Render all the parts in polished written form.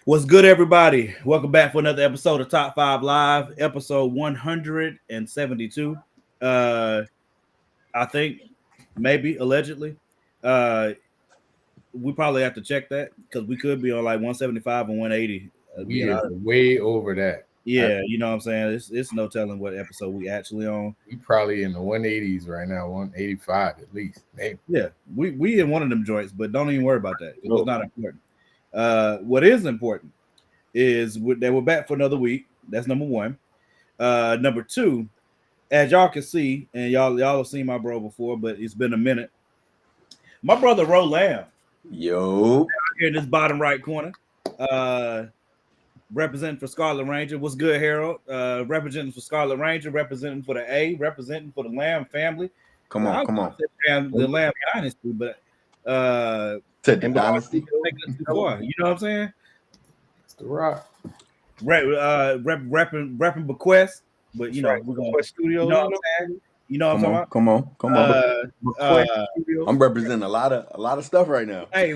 What's good, everybody? Welcome back for another episode of Top 5 Live, episode 172. Uh, I think, maybe, allegedly. Uh, we probably have to check that because we could be on like 175 and 180. We are way over that. Yeah, you know what I'm saying? It's no telling what episode we actually on. We probably in the 180s right now, 185 at least. Maybe. Yeah, we in one of them joints, but don't even worry about that. It's not important. What is important is that we're back for another week. That's number one. Number two, as y'all can see, and y'all have seen my bro before, but it's been a minute. My brother Ro Lamb. Yo. Here in this bottom right corner. Representing for Scarlet Ranger. What's good, Harold? Representing for Scarlet Ranger, representing for the A, representing for the Lamb family. Come on. The Lamb dynasty, but to the dynasty. You know what I'm saying? It's the Rock. Repping Bequest, but you know, we're going to studio. You know what I'm saying? You know what I'm talking about? Come on. I'm representing a lot of stuff right now. Hey,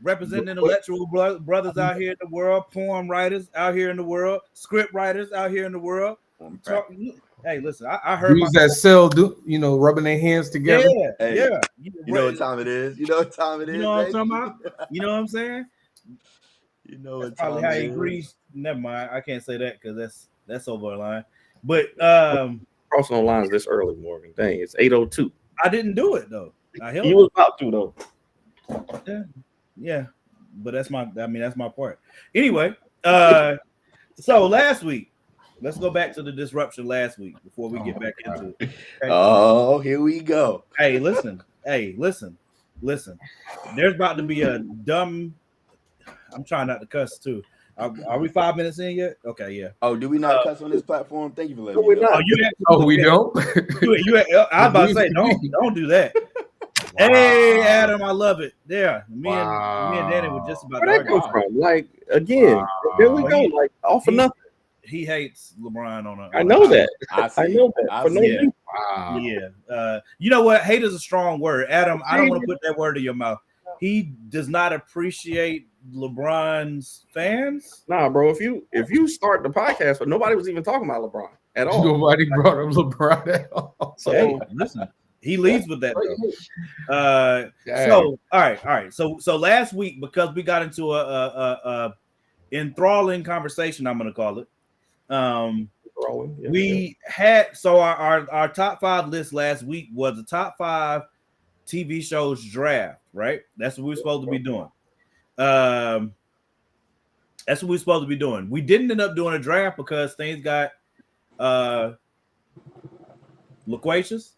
representing intellectual brothers out here in the world, poem writers out here in the world, script writers out here in the world. Hey, listen, I heard dudes that sell, rubbing their hands together. Yeah. You know what time it is. You know what time it is. You know what I'm talking about? You know what I'm saying? You know that's probably how he agrees. Never mind. I can't say that because that's over the line. But crossing the lines this early, Morgan. Dang, it's 8:02. I didn't do it though. You was about to though. Yeah. But that's my part. Anyway, so last week, let's go back to the disruption last week before we get back into it. Okay? Oh, here we go. Hey, listen. There's about to be a dumb. I'm trying not to cuss too. Are we 5 minutes in yet? Okay, yeah. Oh, do we not cuss on this platform? Thank you for letting me know. We don't. I was about to say, don't do that. Wow. Hey, Adam, I love it. Yeah, me and Danny were just about. Where that come from? Like again, there we go. Like all for nothing. He hates LeBron on a. I know that. I know that. Wow. Yeah. You know what? Hate is a strong word, Adam. I don't want to put that word in your mouth. He does not appreciate LeBron's fans. Nah, bro. If you start the podcast, but nobody was even talking about LeBron at all. Nobody brought up LeBron at all. So hey, listen, he leads with that though. So all right. So last week, because we got into a enthralling conversation, I'm gonna call it. We had our top 5 list last week was the top 5 TV shows draft, right? That's what we were supposed to be doing. That's what we're supposed to be doing. We didn't end up doing a draft because things got loquacious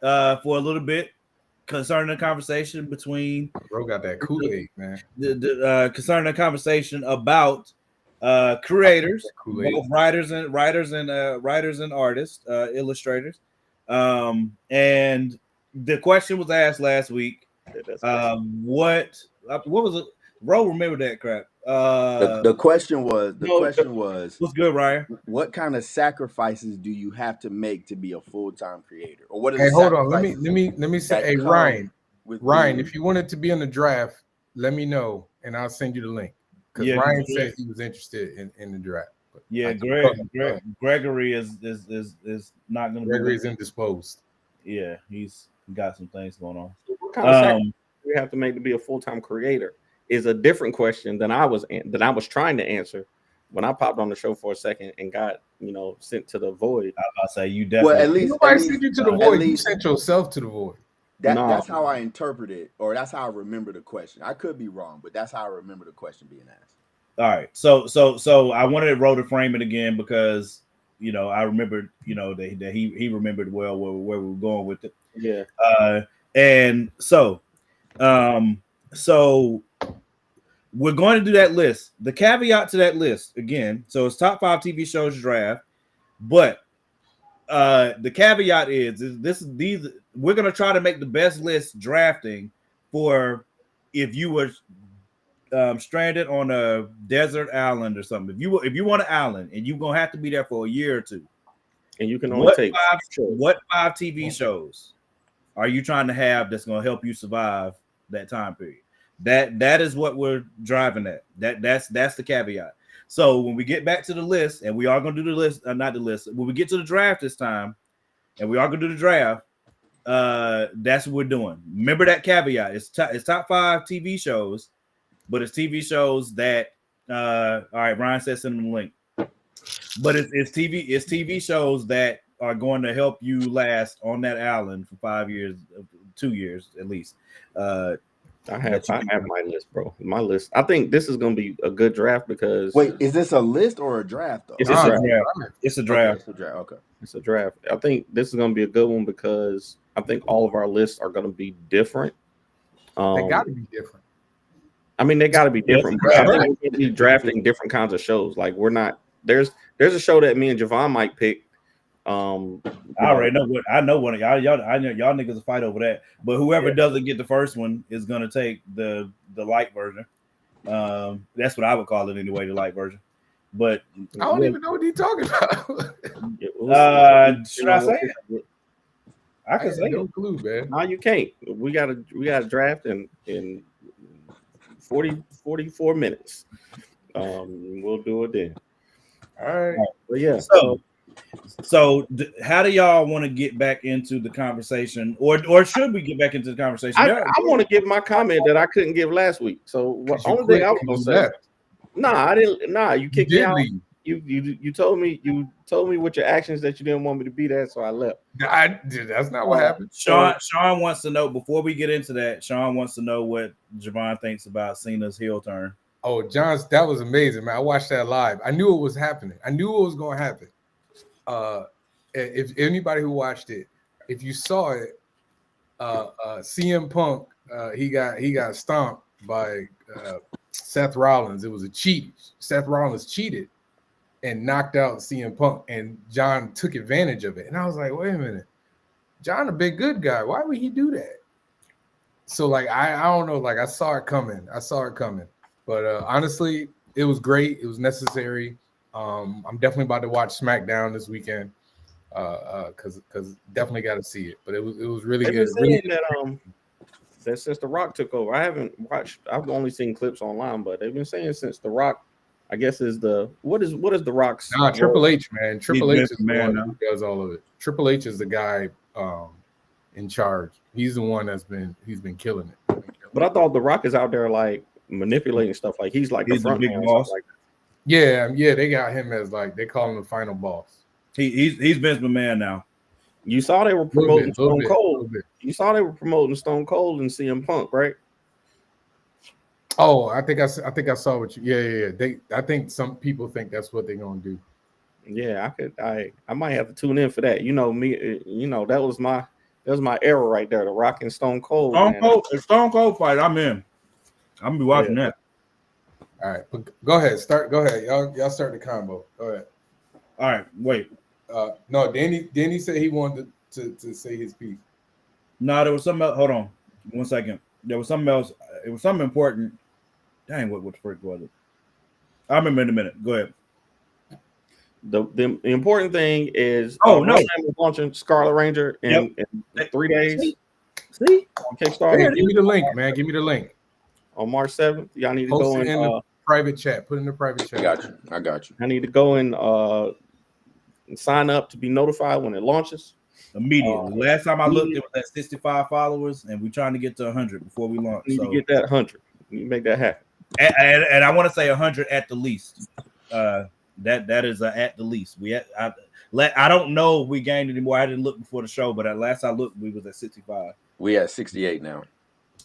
for a little bit concerning the conversation between bro got that Kool-Aid, man. Concerning the conversation about creators, both writers and artists, illustrators. And the question was asked last week. What was it? Ro, remember that crap. The question was what's good, Ryan? What kind of sacrifices do you have to make to be a full-time creator? Or what is hold on, let me say, hey Ryan, if you wanted to be in the draft, let me know and I'll send you the link. Because Ryan said he was interested in the draft. But yeah, Gregory is not going to. Gregory's indisposed. Yeah, he's got some things going on. What kind of sacrifice you have to make to be a full-time creator is a different question than I was trying to answer when I popped on the show for a second and got sent to the void. I was about to say you definitely. Well, at least nobody sent you to the void. You sent yourself to the void. That's how I interpret it, or that's how I remember the question. I could be wrong, but that's how I remember the question being asked. All right, so I wanted to Ro to frame it again because I remembered that he remembered well where we were going with it. Yeah. And so we're going to do that list. The caveat to that list again. So it's top 5 TV shows draft, but the caveat is these we're going to try to make the best list drafting for if you were stranded on a desert island or something. If you want an island and you're gonna have to be there for a year or two, and you can only take what 5 TV shows are you trying to have that's gonna help you survive that time period? That is what we're driving at. That's the caveat. So when we get back to the list, and we are going to do the list, not the list. When we get to the draft this time, and we are going to do the draft, that's what we're doing. Remember that caveat. It's top 5 TV shows, but it's TV shows that. All right, Ryan said send him the link. But it's TV shows that are going to help you last on that island for 5 years, 2 years at least. I have my list, bro. My list. I think this is going to be a good draft because. Wait, is this a list or a draft though? It's a draft. It's a draft. Okay, it's a draft. Okay. It's a draft. I think this is going to be a good one because I think all of our lists are going to be different. They got to be different. I mean, they got to be different. But I think we're going to be drafting different kinds of shows. Like we're not. There's a show that me and Javon might pick. I already know what I know. One of y'all, I know y'all niggas will fight over that. But whoever doesn't get the first one is gonna take the light version. That's what I would call it anyway, the light version. But I don't even know what you're talking about. Should I say it? I can say no clue, man. No, you can't. We got a draft in 44 minutes. We'll do it then. All right. But yeah. So how do y'all want to get back into the conversation, or should we get back into the conversation? I want to give my comment that I couldn't give last week. So the only thing I was gonna say, I didn't. You kicked me out. You told me with your actions that you didn't want me to be there, so I left. That's not what happened. Sean wants to know, before we get into that, Sean wants to know what Javon thinks about Cena's heel turn. Oh, John, that was amazing, man. I watched that live. I knew it was happening. I knew it was going to happen. If anybody who watched it, if you saw it, CM Punk, he got stomped by Seth Rollins. It was a cheat. Seth Rollins cheated and knocked out CM Punk, and John took advantage of it. And I was like, wait a minute, John a big good guy. Why would he do that? So like I don't know. Like I saw it coming. But honestly, it was great. It was necessary. I'm definitely about to watch SmackDown this weekend because definitely got to see it. But it was really good. That since The Rock took over, I haven't watched. I've only seen clips online, but they've been saying since The Rock, I guess is what is The Rock's? Triple H, man. Triple H is the one who does all of it. Triple H is the guy in charge. He's the one he's been killing it. But I thought The Rock is out there like manipulating stuff. Like he's the front big boss. Like yeah, they got him as they call him the final boss. He's Vince McMahon now. You saw they were promoting Stone Cold. You saw they were promoting Stone Cold and CM Punk, right? Oh, I think I saw what you. Yeah. I think some people think that's what they're gonna do. Yeah, I might have to tune in for that. You know me. You know that was my era right there. The Rock and Stone Cold. Stone Cold fight. I'm in. I'm gonna be watching that. All right, but go ahead. Go ahead. Y'all start the combo. Go ahead. All right, wait. No, Danny said he wanted to say his piece. No, there was something else. Hold on 1 second. There was something else. It was something important. Dang, what the frick was it? I remember in a minute. Go ahead. The important thing is launching Scarlet Ranger in 3 days. See? On Kickstarter. Give me the link, man. Give me the link. On March 7th, y'all need to Post go in the private chat. Put in the private chat. I got you. I need to go and sign up to be notified when it launches. Immediately. Last time I looked, it was at 65 followers, and we're trying to get to 100 before we launch. You need to get that 100. You make that happen. And I want to say 100 at the least. That is at the least. I don't know if we gained any more. I didn't look before the show, but at last I looked, we was at 65. We at 68 now.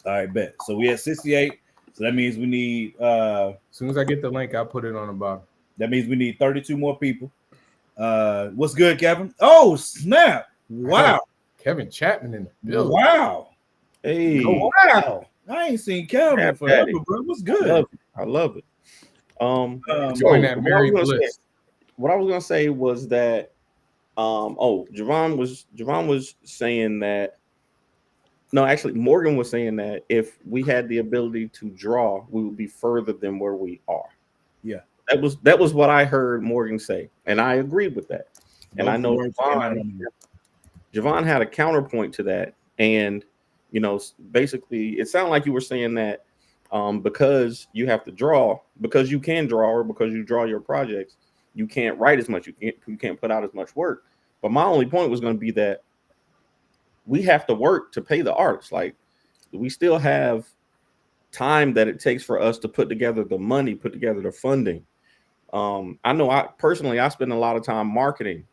All right, bet. So we at 68. So that means we need. As soon as I get the link, I'll put it on the bottom. That means we need 32 more people. What's good, Kevin? Oh, snap! Wow, Kevin Chapman in the building. Wow. Hey, oh, wow. I ain't seen Kevin forever, bro. What's good? I love it. Join that Mary Bliss. What I was gonna say was that Javon was saying that. No, actually, Morgan was saying that if we had the ability to draw, we would be further than where we are. Yeah, that was what I heard Morgan say, and I agreed with that. And I know Javon had a counterpoint to that, and basically, it sounded like you were saying that because you have to draw, because you can draw, or because you draw your projects, you can't write as much. You can't put out as much work. But my only point was going to be that we have to work to pay the artists. Like, we still have time that it takes for us to put together the money, put together the funding. I know I spend a lot of time marketing,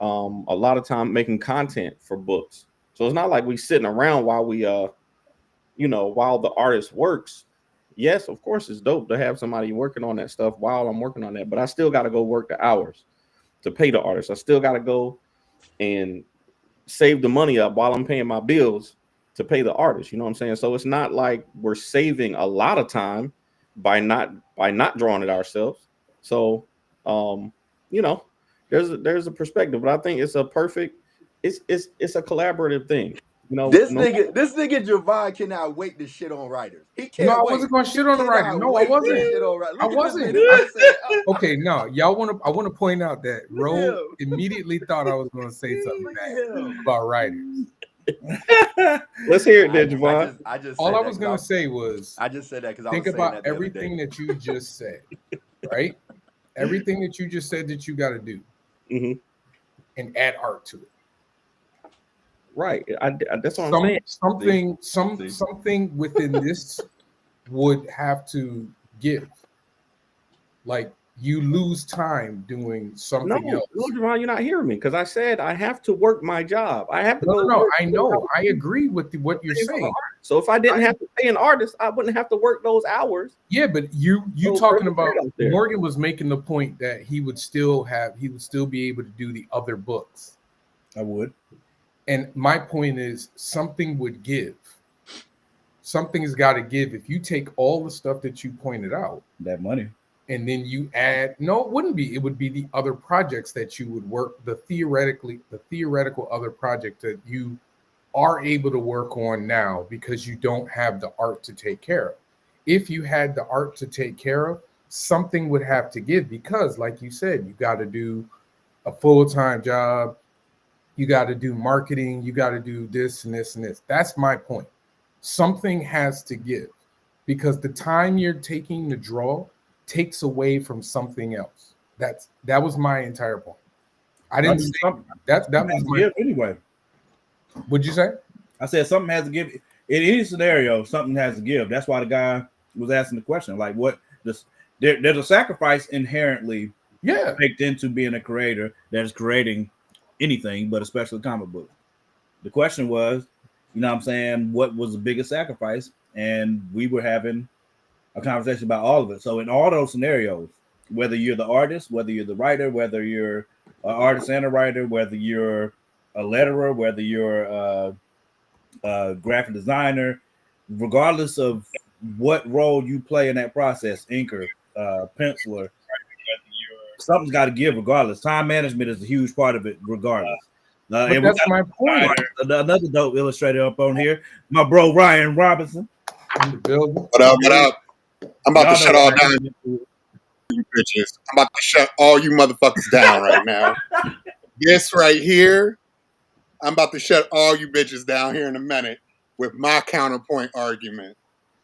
a lot of time making content for books. So it's not like we sitting around while we while the artist works. Yes, of course it's dope to have somebody working on that stuff while I'm working on that, but I still got to go work the hours to pay the artist. I still got to go and save the money up while I'm paying my bills to pay the artist. You know what I'm saying? So it's not like we're saving a lot of time by not drawing it ourselves. So there's a perspective, but I think it's a perfect, it's a collaborative thing. This nigga Javon cannot wait to shit on writers. He can't. No, I wasn't going to shit on the writer. No, I wasn't. I wasn't. Okay, no, I want to point out that Ro immediately thought I was going to say something bad about writers. Let's hear it, then, Javon. I just all I was going to say was, I just said that because I think about everything that you just said, right? Everything that you just said that you got to do, and add art to it. Right. That's what I'm saying. Something within this would have to give. Like, you lose time doing something else. No, Javon, you're not hearing me, because I said I have to work my job. I have to. No, I know. I agree with what you're saying. So if I didn't have to pay an artist, I wouldn't have to work those hours. Yeah, but you talking about Morgan was making the point that he would still be able to do the other books. I would. And my point is, something would give. Something's got to give. If you take all the stuff that you pointed out, that money, and then you add, no, it wouldn't be. It would be the other projects that you would work, the theoretical other project that you are able to work on now because you don't have the art to take care of. If you had the art to take care of, something would have to give, because, like you said, you got to do a full-time job. You got to do marketing. You got to do this and this and this. That's my point. Something has to give, because the time you're taking to draw takes away from something else. That was my entire point. I didn't say that was my give anyway. What'd you say? I said something has to give. In any scenario, something has to give. That's why the guy was asking the question. Like, what there's a sacrifice inherently baked into being a creator that is creating anything, but especially comic books. The question was, you know what I'm saying, what was the biggest sacrifice? And we were having a conversation about all of it. So in all those scenarios, whether you're the artist, whether you're the writer, whether you're an artist and a writer, whether you're a letterer, whether you're a graphic designer, regardless of what role you play in that process, inker, penciler, something's got to give regardless. Time management is a huge part of it regardless. But that's my point. Another dope illustrator up on here, my bro Ryan Robinson. In the building. What up? I'm about to shut all down, you bitches. I'm about to shut all you motherfuckers down right now. This right here, I'm about to shut all you bitches down here in a minute with my counterpoint argument.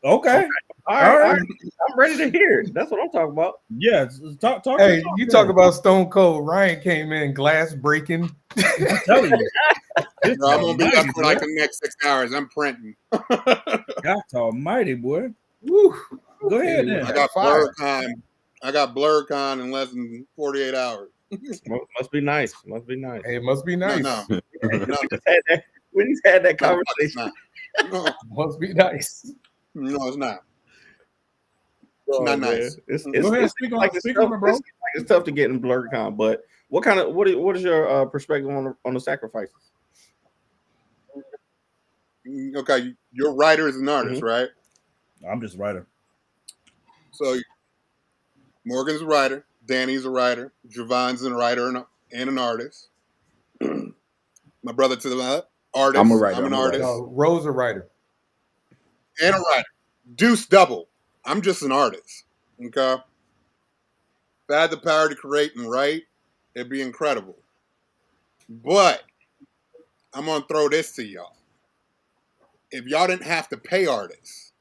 Okay. All right. I'm ready to hear it. That's what I'm talking about. Yeah. Talk. Hey, you talk about Stone Cold. Ryan came in glass breaking. I'm telling you. I'm gonna be up for like the next 6 hours. I'm printing. God almighty, boy. Woo. Go ahead then. I got BlurCon in less than 48 hours. Must be nice. Hey, it must be nice. No. We just had that conversation. No, Must be nice. no, it's not. It's not nice. Go ahead, speak on it, bro. It's tough to get in BlurCon, but what is your perspective on the sacrifices? Okay, your writer is an artist, right? I'm just a writer. So Morgan's a writer, Danny's a writer, Javon's a writer and an artist. My brother to the left, artist. I'm a writer. I'm an artist. No, Rose a writer. And a writer. Deuce double. I'm just an artist. Okay. If I had the power to create and write, it'd be incredible. But I'm gonna throw this to y'all. If y'all didn't have to pay artists,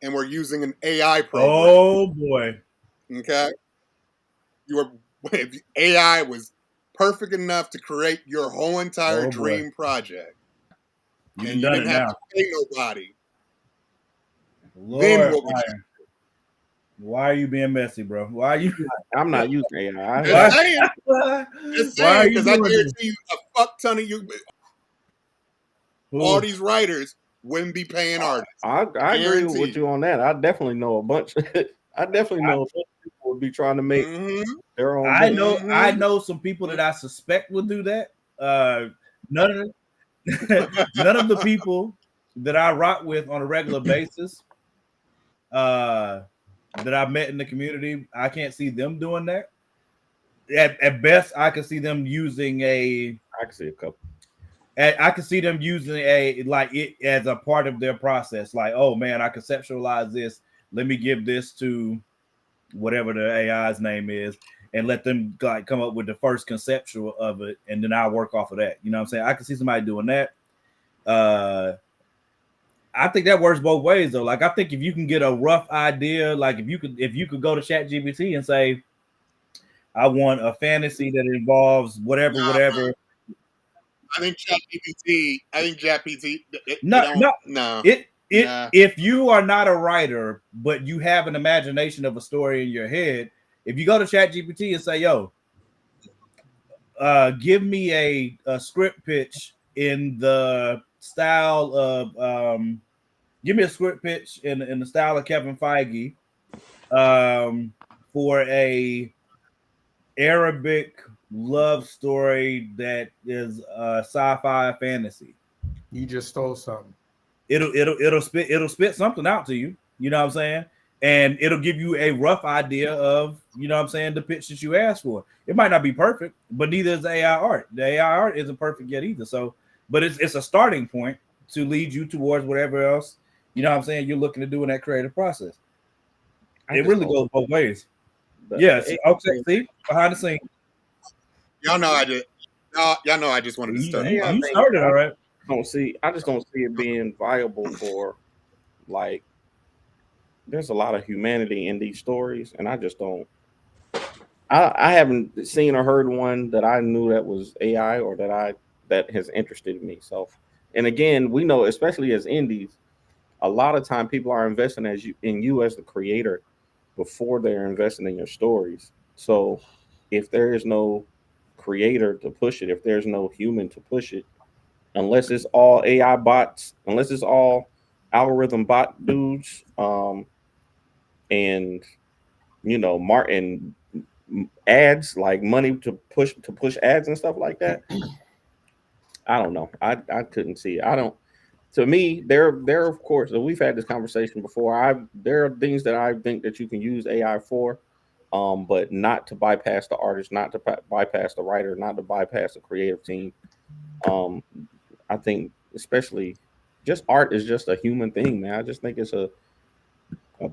and we're using an AI program. Oh boy. Okay, if AI was perfect enough to create your whole entire Oh, boy. dream project, You and you done it didn't have now. to pay nobody, Lord, then what would Ryan, why are you being messy, bro? Why are you? I'm not using AI. you? Why? Just saying, just Why are saying, you because I doing guarantee this? you, a fuck ton of you, all these writers wouldn't be paying artists. I agree with Guaranteed. you on that. I definitely know a bunch. I definitely know a bunch of people would be trying to make Mhm. their own. I business. know. I know some people that I suspect will do that. None of none of the people that I rock with on a regular basis, that I've met in the community, I can't see them doing that. At best, I can see them using a. I can see a couple. I can see them using a like it as a part of their process. Like, oh man, I conceptualize this. Let me give this to whatever the AI's name is, and let them like come up with the first conceptual of it, and then I'll work off of that. You know what I'm saying? I can see somebody doing that. I think that works both ways though. Like, I think if you can get a rough idea, like if you could go to ChatGPT and say, I want a fantasy that involves whatever. I think ChatGPT. No. No. If you are not a writer, but you have an imagination of a story in your head, if you go to ChatGPT and say, "Yo, give me a script pitch in the style of give me a script pitch in the style of Kevin Feige for a Arabic love story that is sci-fi fantasy." You just stole something. It'll spit something out to you. You know what I'm saying? And it'll give you a rough idea of, you know what I'm saying, the pitch that you asked for. It might not be perfect, but neither is the AI art. The AI art isn't perfect yet either. So, but it's a starting point to lead you towards whatever else, you know what I'm saying, you're looking to do in that creative process. It really goes both ways. Yes. Okay. See, behind the scenes. Y'all know I just. Y'all know I just wanted to start. You started all right. I just don't see it being viable for, like, there's a lot of humanity in these stories, and I just don't. I haven't seen or heard one that I knew that was AI or that has interested me. So, and again, we know, especially as indies, a lot of time people are investing in you as the creator before they're investing in your stories. So, if there is no creator to push it, if there's no human to push it, unless it's all AI bots, unless it's all algorithm bot dudes, and Martin ads, like money to push ads and stuff like that. I don't know. I couldn't see it. I don't. To me, there of course, we've had this conversation before. There are things that I think that you can use AI for, but not to bypass the artist, not to bypass the writer, not to bypass the creative team. I think especially just art is just a human thing, man. I just think it's a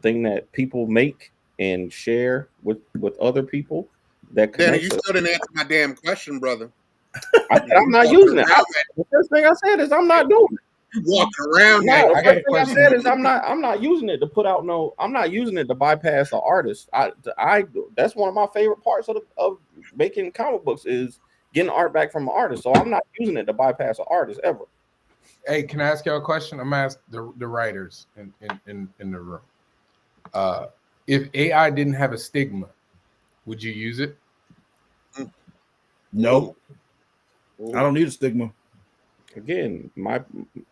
thing that people make and share with other people. That Danny, you still didn't answer my damn question, brother. I'm not using it. The first thing I said is I'm not doing it. You walking around. No, the first thing I said is I'm not using it to put out no. I'm not using it to bypass the artist. That's one of my favorite parts of making comic books is getting art back from an artist. So I'm not using it to bypass an artist ever. Hey, can I ask y'all a question? I'm asking the writers in the room. If AI didn't have a stigma, would you use it? No. I don't need a stigma. Again,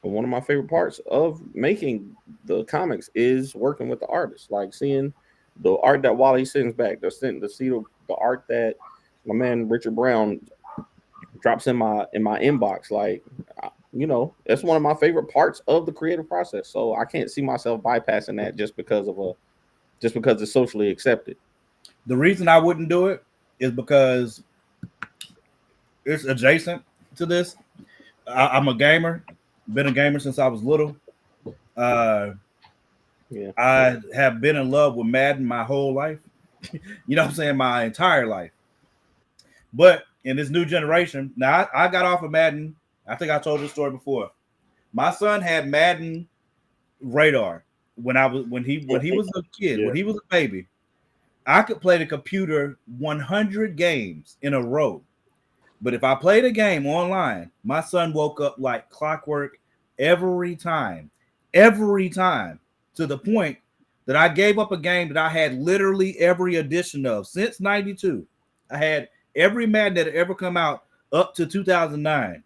one of my favorite parts of making the comics is working with the artists, like seeing the art that Wally sends back, to see the art that my man Richard Brown drops in my inbox. Like, that's one of my favorite parts of the creative process. So I can't see myself bypassing that just because it's socially accepted. The reason I wouldn't do it is because it's adjacent to this. I'm a gamer, been a gamer since I was little. I have been in love with Madden my whole life. You know what I'm saying? My entire life. But in this new generation, now I got off of Madden. I think I told this story before. My son had Madden Radar. when he was a kid, Yeah. when he was a baby, I could play the computer 100 games in a row. But if I played a game online, my son woke up like clockwork every time, to the point that I gave up a game that I had literally every edition of since 92. I had every Madden that had ever come out up to 2009.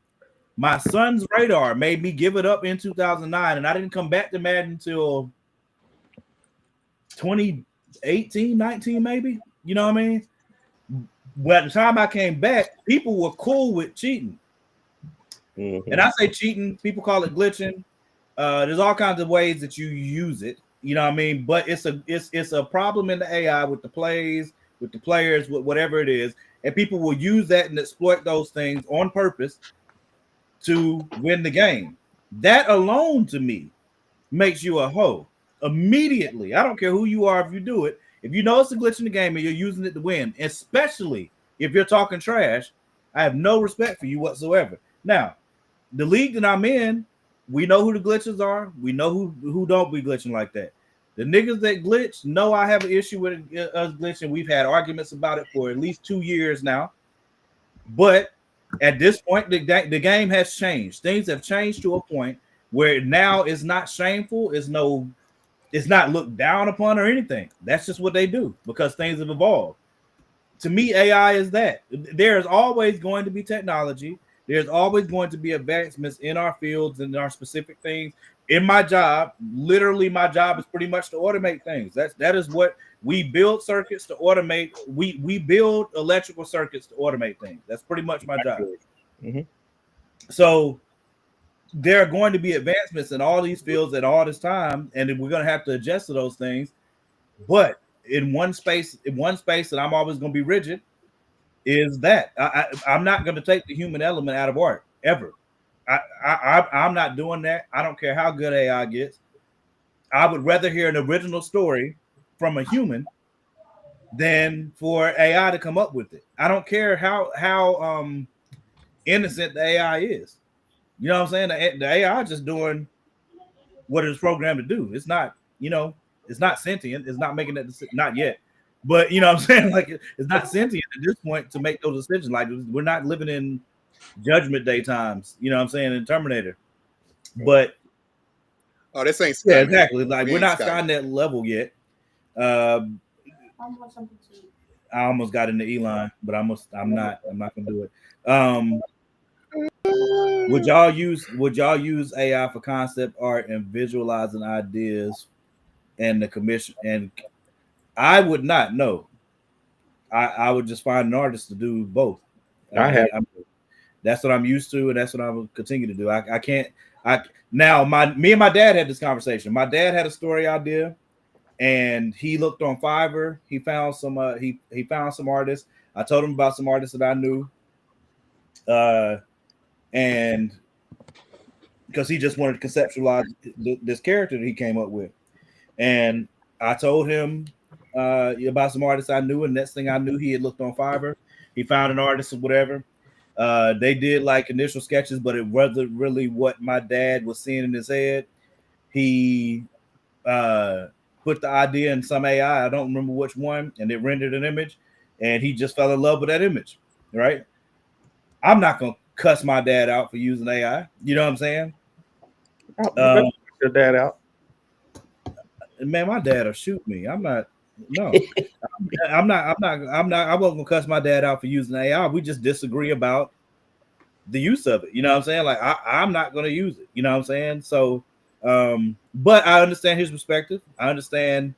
My son's radar made me give it up in 2009, and I didn't come back to Madden until 2018, 19, maybe. You know what I mean? But at the time I came back, people were cool with cheating. Mhm. And I say cheating, people call it glitching. There's all kinds of ways that you use it. You know what I mean? But it's a problem in the AI with the plays, with the players, with whatever it is. And people will use that and exploit those things on purpose to win the game. That alone to me makes you a hoe immediately. I don't care who you are if you do it. If you know it's a glitch in the game and you're using it to win, especially if you're talking trash, I have no respect for you whatsoever. Now, the league that I'm in, we know who the glitches are. We know who don't be glitching like that. The niggas that glitch know I have an issue with us glitching. We've had arguments about it for at least 2 years now. But at this point, the game has changed. Things have changed to a point where now it's not shameful. It's not looked down upon or anything. That's just what they do because things have evolved. To me, AI is that. There's always going to be technology. There's always going to be advancements in our fields and our specific things. In my job, literally, my job is pretty much to automate things. That is what we build circuits to automate. We build electrical circuits to automate things. That's pretty much my job. Mhm. So there are going to be advancements in all these fields at all this time, and we're going to have to adjust to those things. But in one space that I'm always going to be rigid is that I'm not going to take the human element out of art ever. I'm not doing that. I don't care how good AI gets. I would rather hear an original story from a human than for AI to come up with it. I don't care how innocent the AI is. You know what I'm saying? The AI is just doing what it's programmed to do. It's not, it's not sentient. It's not making that decision, not yet. But you know what I'm saying? Like it's not sentient at this point to make those decisions. Like we're not living in Judgment Day times, you know what I'm saying, in Terminator. But Oh, this ain't Skynet. yeah, exactly. Like We we're ain't not Skynet level yet. I almost got into Elon, but I'm not gonna do it. Would y'all use AI for concept art and visualizing ideas and the commission? And I would not. No, I would just find an artist to do both. That's what I'm used to, and that's what I will continue to do. I can't. Me and my dad had this conversation. My dad had a story idea, and he looked on Fiverr. He found some. He found some artists. I told him about some artists that I knew. And because he just wanted to conceptualize this character that he came up with, and I told him about some artists I knew, and next thing I knew, he had looked on Fiverr. He found an artist or whatever. They did like initial sketches, but it wasn't really what my dad was seeing in his head. He put the idea in some AI, I don't remember which one, and it rendered an image, and he just fell in love with that image, right? I'm not gonna cuss my dad out for using AI. You know what I'm saying? Your dad out. Man, my dad will shoot me. I'm not. No, I'm not. I wasn't gonna cuss my dad out for using AI. We just disagree about the use of it. You know what I'm saying? Like I'm not gonna use it. You know what I'm saying? So, but I understand his perspective. I understand,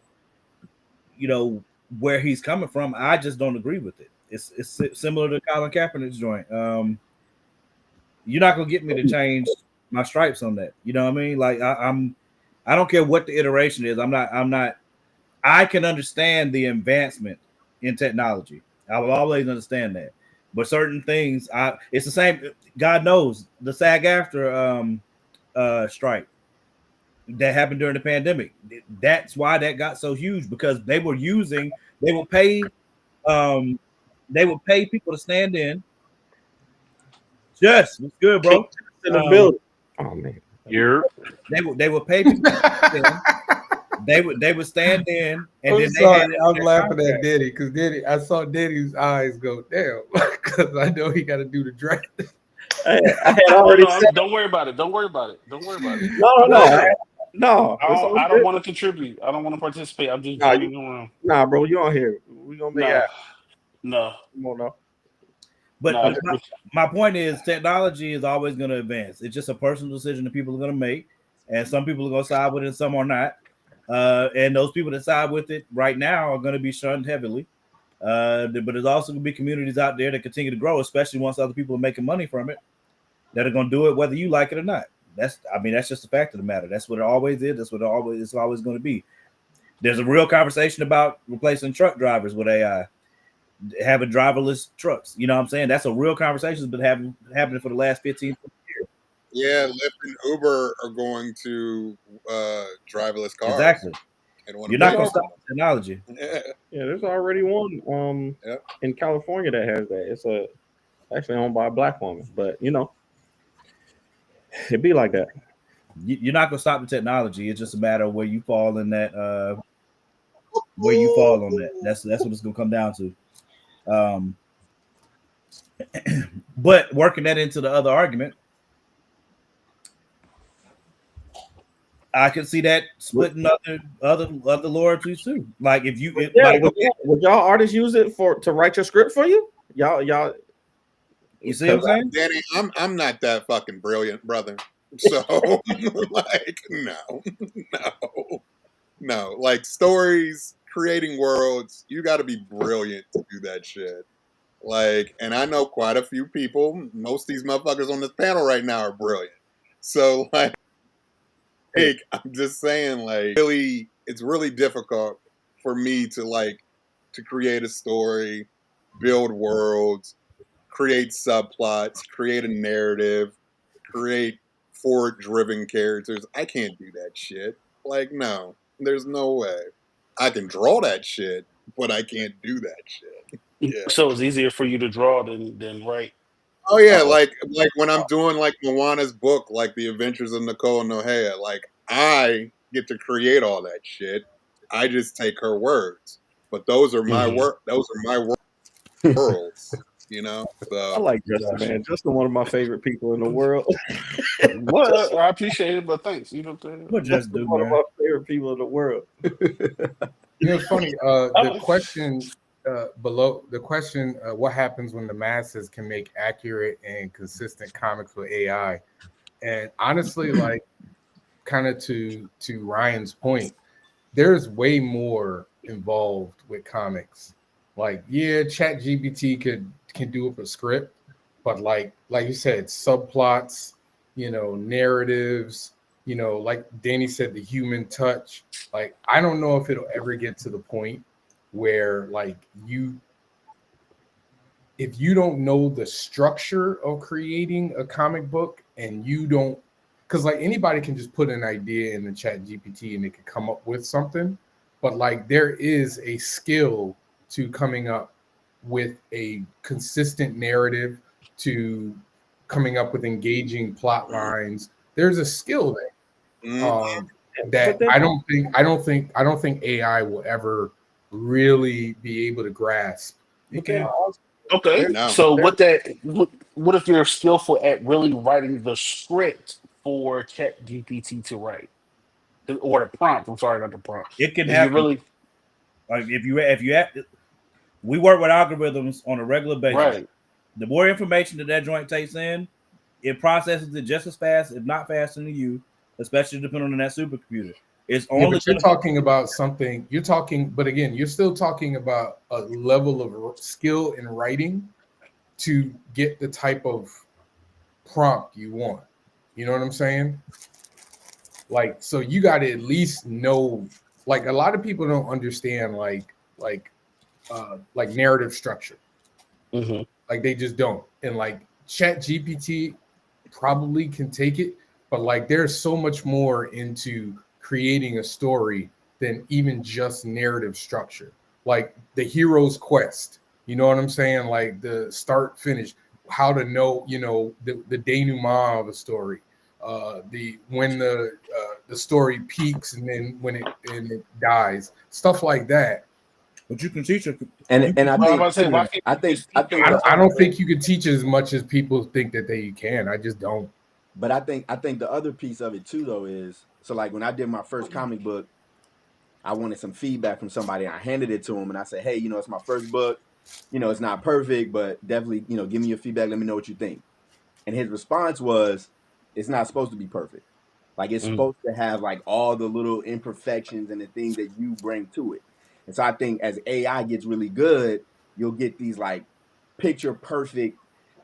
where he's coming from. I just don't agree with it. It's similar to Colin Kaepernick's joint. You're not gonna get me to change my stripes on that. You know what I mean? Like I don't care what the iteration is. I'm not. I can understand the advancement in technology. I will always understand that. But certain things, it's the same. God knows the SAG-AFTRA strike that happened during the pandemic. That's why that got so huge, because they would pay people to stand in. Yes, it's good, bro. In the building. Oh man, they would pay people to stand in, they would stand in, and I'm then they sorry, had it I'm in their laughing at contract. Diddy because Diddy, I saw Diddy's eyes go down because I know he got to do the draft. I had Oh already no, said don't worry about it. Don't worry about it. Don't worry about it. no. Listen, No, it's all I don't good. want to contribute. I don't want to participate. I'm just Nah, joining around. bro, you on here. We gonna make it No, happen. no, Come on now. But no. my point is, technology is always going to advance. It's just a personal decision that people are going to make, and some people are going to side with it, and some are not. And those people that side with it right now are going to be shunned heavily. But there's also going to be communities out there that continue to grow, especially once other people are making money from it, that are going to do it whether you like it or not. That's just the fact of the matter. That's what it always is. That's what it's always going to be. There's a real conversation about replacing truck drivers with AI, having driverless trucks. You know what I'm saying? That's a real conversation that's been happening for the last 15 years. Yeah, Lyft and Uber are going to driverless cars. Exactly. You're not going to stop technology. Yeah. Yeah, there's already one in California that has that. It's actually owned by a black woman, but it'd be like that. You're not going to stop the technology. It's just a matter of where you fall in that. Where you fall on that. That's what it's going to come down to. But working that into the other argument, I can see that splitting other loyalties too. Like if you, would y'all artists use it to write your script for you? Y'all, you see what I'm saying? Danny, I'm not that fucking brilliant, brother. So like, no. Like stories, creating worlds, you got to be brilliant to do that shit. Like, and I know quite a few people. Most of these motherfuckers on this panel right now are brilliant. So like I'm just saying, like, really, it's really difficult for me to create a story, build worlds, create subplots, create a narrative, create forward-driven characters. I can't do that shit. Like, no, there's no way. I can draw that shit, but I can't do that shit. Yeah. So it's easier for you to draw than write. Oh yeah, like when I'm doing like Moana's book, like The Adventures of Nicole Nohea, like I get to create all that shit. I just take her words, but those are my work. Those are my worlds. So I like Justin, man. Justin, one of my favorite people in the world. Well, I appreciate it, but thanks. You know what I'm saying? What just do, one man? of my favorite people in the world. It's funny. The question below the question, what happens when the masses can make accurate and consistent comics with AI? And honestly, like kind of to Ryan's point, there's way more involved with comics. Like, yeah, ChatGPT can do up a script, but like you said, subplots, narratives, like Danny said, the human touch. Like, I don't know if it'll ever get to the point where like if you don't know the structure of creating a comic book and you don't, because like anybody can just put an idea in the ChatGPT and it can come up with something, but like there is a skill to coming up with a consistent narrative, to coming up with engaging plot lines. There's a skill there that I don't think AI will ever really be able to grasp. Okay. No. So what if you're skillful at really writing the script for ChatGPT to write, or the prompt? I'm sorry, not the prompt. It can If you happen. really Like if you we work with algorithms on a regular basis. right. The more information that joint takes in, it processes it just as fast, if not faster than you, especially depending on that supercomputer. It's only but you're talking about something. But again, you're still talking about a level of skill in writing to get the type of prompt you want. You know what I'm saying? Like, so you got to at least know. Like, a lot of people don't understand like narrative structure. Mm-hmm. Like, they just don't. And like ChatGPT probably can take it, but like there's so much more into creating a story than even just narrative structure. Like the hero's quest, you know what I'm saying? Like the start finish, how to know, the denouement of a story, when the the story peaks and then when it dies, stuff like that. But you can teach it. And I Well, I'm think about to say, why can't I you think just I teach think your I don't think you can teach as much as people think that they can. I just don't. But I think the other piece of it too though is, so like when I did my first comic book, I wanted some feedback from somebody. I handed it to him and I said, hey, it's my first book. It's not perfect, but definitely, give me your feedback. Let me know what you think. And his response was, it's not supposed to be perfect. Like it's supposed to have like all the little imperfections and the things that you bring to it. And so I think as AI gets really good, you'll get these like picture perfect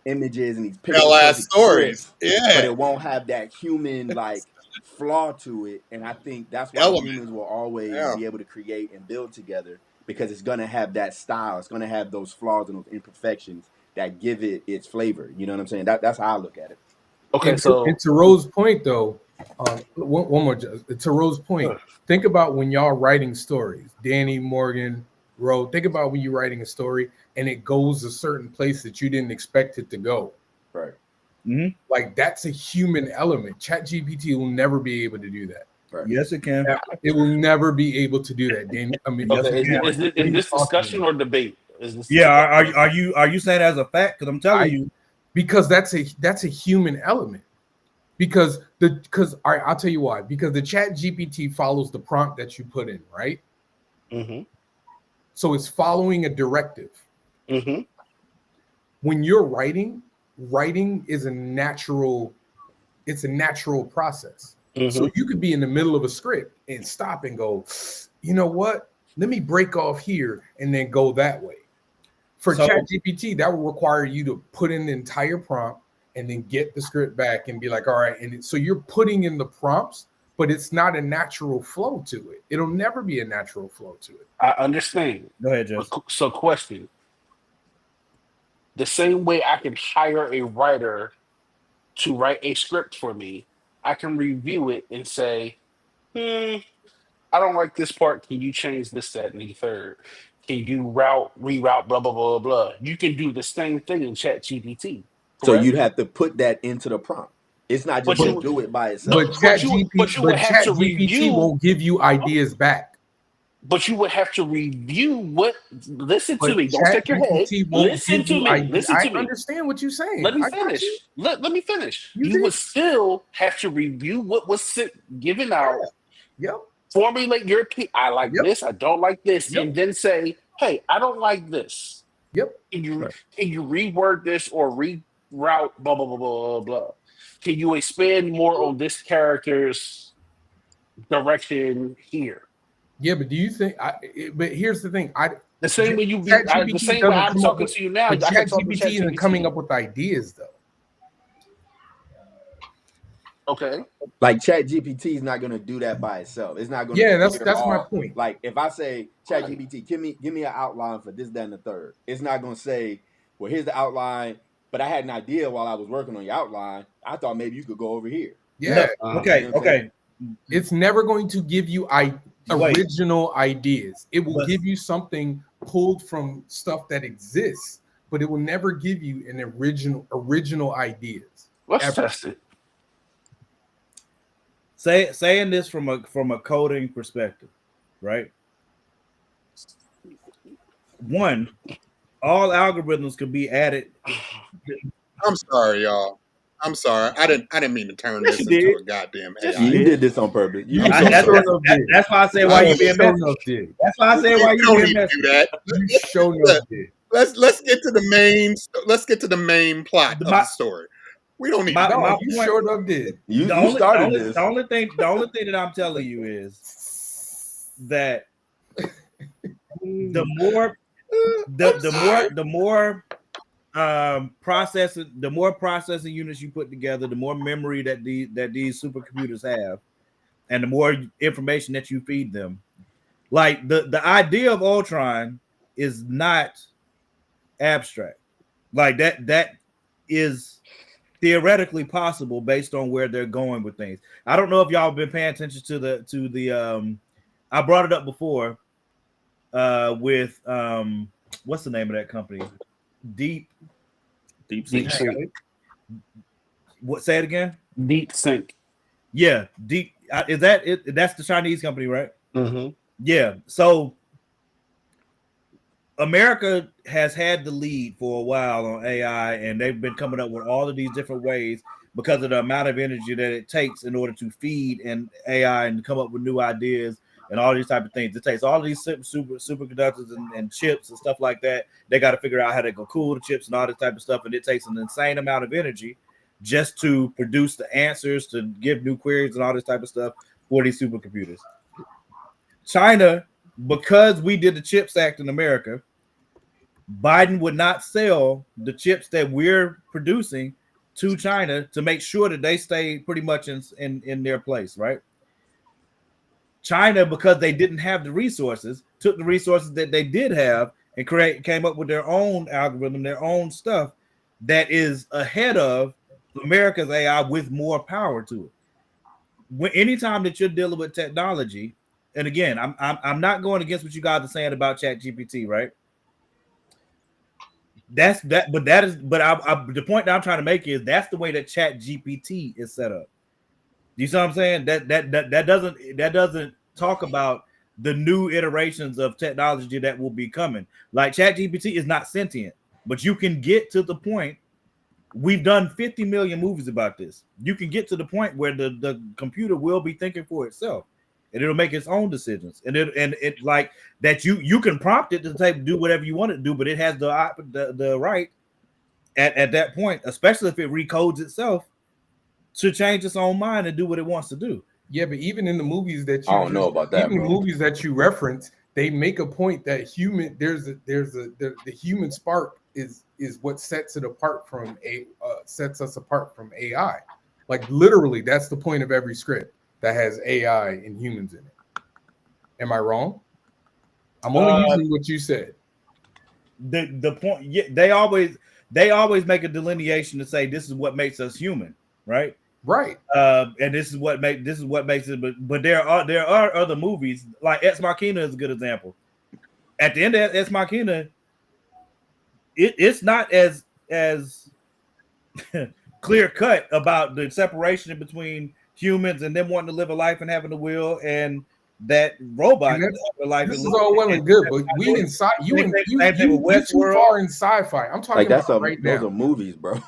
images and these picture Hell ass perfect stories. scripts, but Yeah. it won't have that human like flaw to it. And I think that's why Element. humans will always Yeah. be able to create and build together, because it's gonna have that style. It's gonna have those flaws and those imperfections that give it its flavor. You know what I'm saying? That's how I look at it. Okay, And so to Rose's point, though, one more. To Rose's point, think about when y'all writing stories, Danny, Morgan, Rose. Think about when you're writing a story and it goes a certain place that you didn't expect it to go. Right. Mhm. Like that's a human element. ChatGPT will never be able to do that. Right. Yes, it can. It will never be able to do that, Danny. I mean, Yes, okay, it can. is this discussion or debate? Is this Yeah, are you saying as a fact? Because I'm telling you, because that's a human element. Because all right, I'll tell you why. Because the Chat GPT follows the prompt that you put in, right? Mm-hmm. So it's following a directive. Mm-hmm. When you're writing is a natural process. Mm-hmm. So you could be in the middle of a script and stop and go, you know what? Let me break off here and then go that way. For ChatGPT, that will require you to put in the entire prompt and then get the script back and be like, all right. And so you're putting in the prompts, but it's not a natural flow to it. It'll never be a natural flow to it. I understand. go ahead, Jess. So, question: the same way I can hire a writer to write a script for me, I can review it and say, I don't like this part. Can you change this, that, and the third? Can you reroute, blah, blah, blah, blah. You can do the same thing in Chat GPT. So Correct? you'd have to put that into the prompt. It's not just But going you- to do it by itself. But you would have to ChatGPT review. won't give you ideas back. But you would have to review what. Listen But to me. Don't shake your head. ChatGPT won't Listen give to you me. ideas. Listen I to me. understand what you're saying. Let me I got finish. you. Let me finish. You You did. would still have to review what was given out, Yep. formulate your opinion. I like Yep. this. I don't like this, Yep. and then say, "Hey, I don't like this. Yep. Can you reword this or reroute? Blah blah blah blah blah. Can you expand more on this character's direction here?" Yeah, but do you think? But here's the thing. The same way the ChatGPT same way doesn't I'm come up talking with- to you now. I But can talk to ChatGPT isn't coming ChatGPT. up with ideas though. Okay. Like ChatGPT is not going to do that by itself. It's not going to. Yeah, that's my point. Like if I say ChatGPT, give me an outline for this, that, and the third. It's not going to say, well, here's the outline, but I had an idea while I was working on your outline. I thought maybe you could go over here. Yeah, Okay, You know what I'm okay. it's never going to give you original ideas. It will give you something pulled from stuff that exists, but it will never give you an original ideas. Let's test it. Saying this from a coding perspective, right? One, all algorithms could be added. I'm sorry, y'all. I'm sorry. I didn't mean to turn this into a goddamn AI. You did this on purpose. That's why I say why you being messy. That's why I say why you being messy. You show enough did. Let's get to the main. Let's get to the main plot of the story. We don't need. You sure enough did. You started this. The only thing that I'm telling you is that the more processing units you put together, the more memory that these supercomputers have, and the more information that you feed them. Like the idea of Ultron is not abstract. Like that is theoretically possible based on where they're going with things. I don't know if y'all have been paying attention to the I brought it up before with what's the name of that company? Deep Sync. What? Say it again. Deep Sync. Yeah, Deep. Is that it? That's the Chinese company, right? Mm-hmm. Yeah. So America has had the lead for a while on AI, and they've been coming up with all of these different ways because of the amount of energy that it takes in order to feed an AI and come up with new ideas and all these type of things. It takes all of these superconductors and chips and stuff like that. They got to figure out how to go cool the chips and all this type of stuff, and it takes an insane amount of energy just to produce the answers, to give new queries and all this type of stuff for these supercomputers. China, because we did the CHIPS Act in America, Biden would not sell the chips that we're producing to China to make sure that they stay pretty much in their place, right? China, because they didn't have the resources, took the resources that they did have and came up with their own algorithm, their own stuff that is ahead of America's AI with more power to it. Anytime that you're dealing with technology, and again, I'm not going against what you guys are saying about ChatGPT, right? That's that, but that is, but the point that I'm trying to make is that's the way that ChatGPT is set up. You see what I'm saying? That doesn't talk about the new iterations of technology that will be coming. Like ChatGPT is not sentient, but you can get to the point. We've done 50 million movies about this. You can get to the point where the computer will be thinking for itself, and it'll make its own decisions. And it like that you can prompt it to do whatever you want it to do, but it has the right at that point, especially if it recodes itself, to change its own mind and do what it wants to do. Yeah, but even in the movies that you I don't know about that, even bro. the movies that you reference, they make a point that the human spark is what sets it apart from sets us apart from AI. Like literally, that's the point of every script that has AI and humans in it. Am I wrong? I'm only using what you said. The point, yeah, they always make a delineation to say this is what makes us human, right? Right. And this is what makes it. But there are other movies like Ex Machina is a good example. At the end of Ex Machina, it's not as clear cut about the separation between humans and them wanting to live a life and having a will, and that robot life. This is all well and good, but we inside you too far in sci-fi. I'm talking about right now. Those are movies, bro.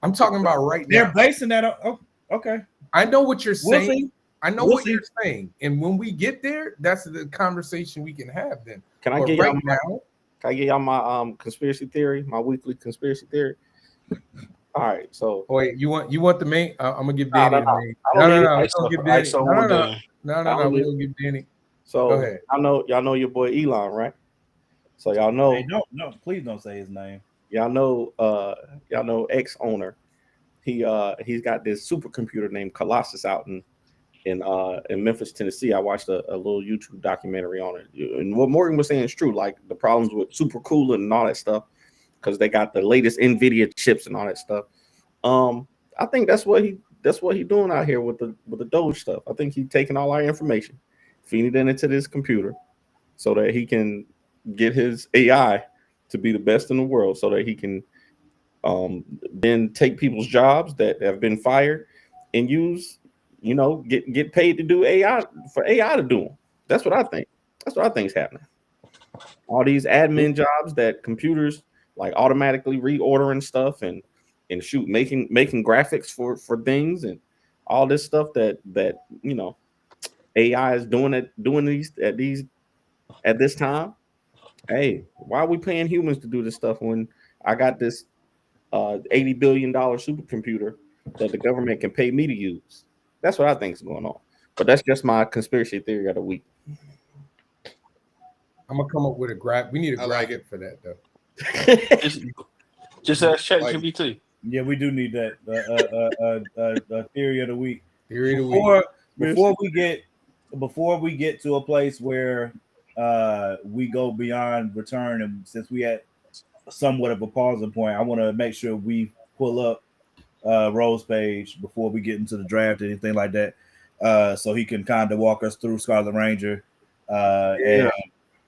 I'm talking about right now. They're basing that on. Oh, okay. I know what you're saying. We'll see. I know what you're saying, and when we get there, that's the conversation we can have. Then, can I get y'all my conspiracy theory, my weekly conspiracy theory? All right, so wait, you want the main? I'm gonna give Danny the main. No. We don't give Danny. So go ahead. Y'all know your boy Elon, right? So y'all know. Hey, no, please don't say his name. Y'all know ex owner. He's got this supercomputer named Colossus out in Memphis, Tennessee. I watched a little YouTube documentary on it, and what Morgan was saying is true. Like the problems with supercooling and all that stuff, because they got the latest NVIDIA chips and all that stuff. I think that's what he doing out here with the Doge stuff. I think he's taking all our information, feeding it into this computer, so that he can get his AI to be the best in the world, so that he can then take people's jobs that have been fired and get paid to do AI for AI to do them. That's what I think. That's what I think is happening. All these admin jobs that computers like automatically reordering stuff and making graphics for things and all this stuff that AI is doing at this time. Hey, why are we paying humans to do this stuff when I got this $80 billion supercomputer that the government can pay me to use? That's what I think is going on. But that's just my conspiracy theory of the week. I'm gonna come up with a graph. We need a graphic for that though. Just ask ChatGPT. Yeah, we do need that theory of the week. Theory of the week. Before we get to a place where we go beyond return, and since we had somewhat of a pausing point, I want to make sure we pull up Rose page before we get into the draft or anything like that, so he can kind of walk us through Scarlet Ranger and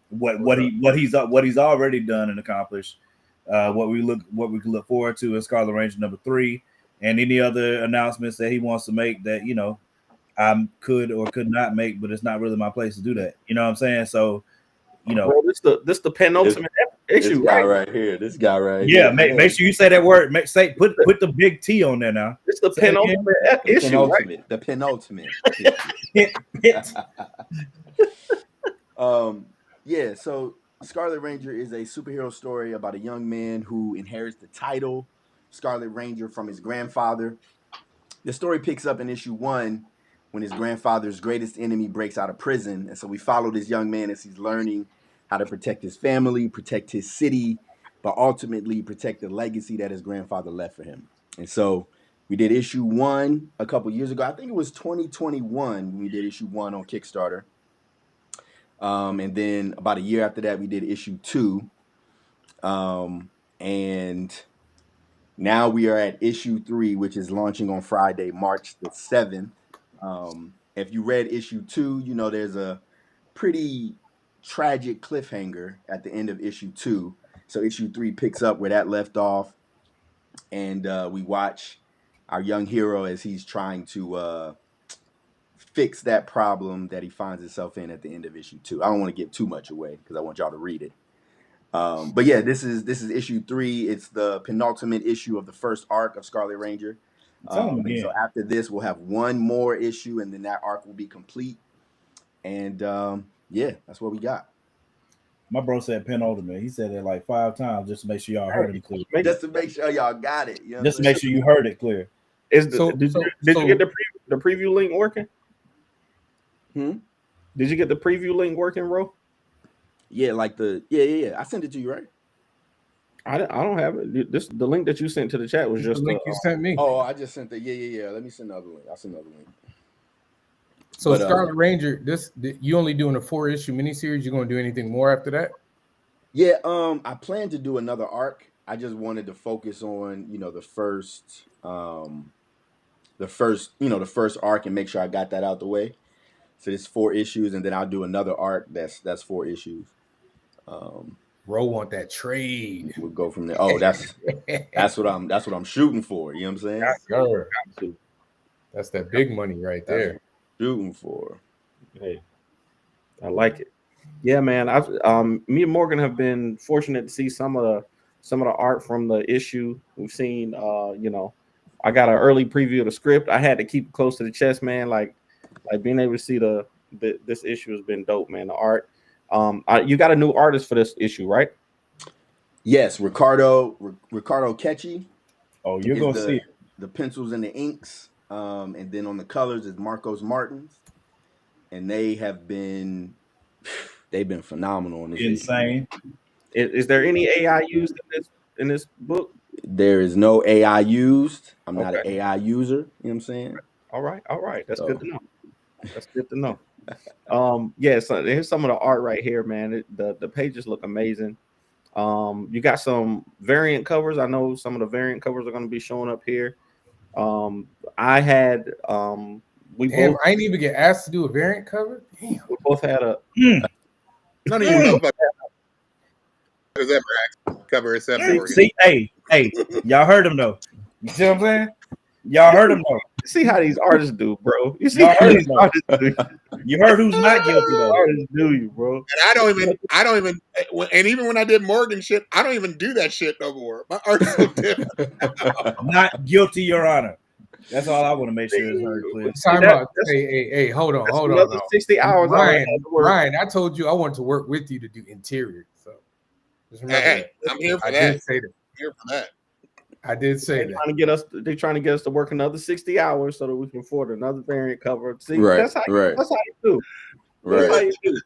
what he's already done and accomplished, what we can look forward to in Scarlet Ranger #3, and any other announcements that he wants to make that I could or could not make, but it's not really my place to do that. You know what I'm saying? So, you know, Bro, this the penultimate issue, This guy right? right here. This guy right yeah, here. make sure you say that word. Put the big T on there now. It's the Say it again. penultimate issue, right? The penultimate. Yeah, so Scarlet Ranger is a superhero story about a young man who inherits the title Scarlet Ranger from his grandfather. The story picks up in issue 1 when his grandfather's greatest enemy breaks out of prison. And so we follow this young man as he's learning how to protect his family, protect his city, but ultimately protect the legacy that his grandfather left for him. And so we did issue 1 a couple years ago. I think it was 2021 when we did issue 1 on Kickstarter. And then about a year after that, we did issue 2. And now we are at issue 3, which is launching on Friday, March the 7th. If you read issue 2, you know there's a pretty tragic cliffhanger at the end of issue 2. So issue 3 picks up where that left off. And we watch our young hero as he's trying to fix that problem that he finds himself in at the end of issue 2. I don't want to give too much away because I want y'all to read it. But yeah, this is issue 3. It's the penultimate issue of the first arc of Scarlet Ranger. And so after this, we'll have one more issue, and then that arc will be complete. And yeah, that's what we got. My bro said penultimate. He said it like 5 times just to make sure y'all heard it clear. Just to make sure y'all got it. You know just to make sure you heard it clear. Did you get the preview link working? Did you get the preview link working, bro? Yeah, like yeah. I sent it to you, right? I don't have it. The link that you sent to the chat was just the link you sent me. Oh, I just sent the yeah. Let me send another link. I'll send another link. So Scarlet Ranger, you only doing a 4-issue miniseries. You're gonna do anything more after that? Yeah, I plan to do another arc. I just wanted to focus on the first arc and make sure I got that out the way. So it's 4 issues, and then I'll do another arc that's 4 issues. Ro want that trade. We'll go from there. Oh, that's what I'm shooting for. You know what I'm saying? That's that big money right there. Shooting for. Hey, I like it. Yeah, man. Me and Morgan have been fortunate to see some of the art from the issue. We've seen, I got an early preview of the script. I had to keep it close to the chest, man. Like being able to see this issue has been dope, man. The art. You got a new artist for this issue, right? Yes, Ricardo Ketchy. Oh, you're gonna see the pencils and the inks. And then on the colors is Marcos Martins, and they've been phenomenal in this insane. Is there any AI used in this book? There is no AI used. I'm not an AI user. You know what I'm saying? All right. That's good to know. That's good to know. Yeah, so here's some of the art right here, man. The pages look amazing. You got some variant covers. I know some of the variant covers are going to be showing up here. I had I didn't even get asked to do a variant cover. Damn. We both had a none of you know if I was ever asked to cover except Morgan. See, hey, y'all heard him though. You see what I'm saying? Y'all heard him though. See how these artists do, bro. You see y'all how heard these artists do. You heard who's not guilty though. Artists do you, bro. And I don't even, and even when I did Morgan shit, I don't even do that shit no more. My art's so different. Not guilty, Your Honor. That's all I want to make sure is heard clear. Time out. Hey, hold on. 60 hours. Ryan, I told you I wanted to work with you to do interior. So just remember hey, I'm here for I that. did say that. I'm here for that. I did say that. They're trying to get us to work another 60 hours so that we can afford another variant cover. See, right, that's how you do. Right. That's how you do.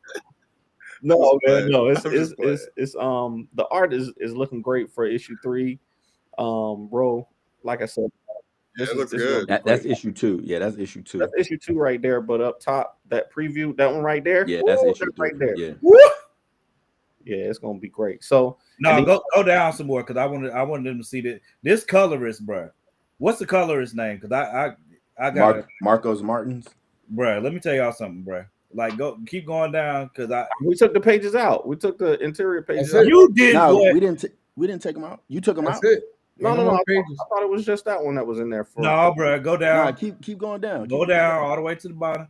No, man, no. It's the art is looking great for issue 3. Bro, like I said, It looks good. That's issue 2. Yeah, that's issue 2. That's issue 2 right there. But up top, that preview, that one right there. Yeah, that's issue 3 right there. Yeah. Yeah, it's gonna be great. So go down some more because I wanted them to see this colorist, bro. What's the colorist name? Because I got Marcos Martins. Bro, let me tell y'all something, bro. Like keep going down because we took the pages out. We took the interior pages out. You did. No, what? we didn't take them out. You took them out. That's it. No, Ain't no, no no. more I pages. thought it was just that one that was in there for. No, bro, go Nah, down, keep going down. go Keep down all the way to the bottom.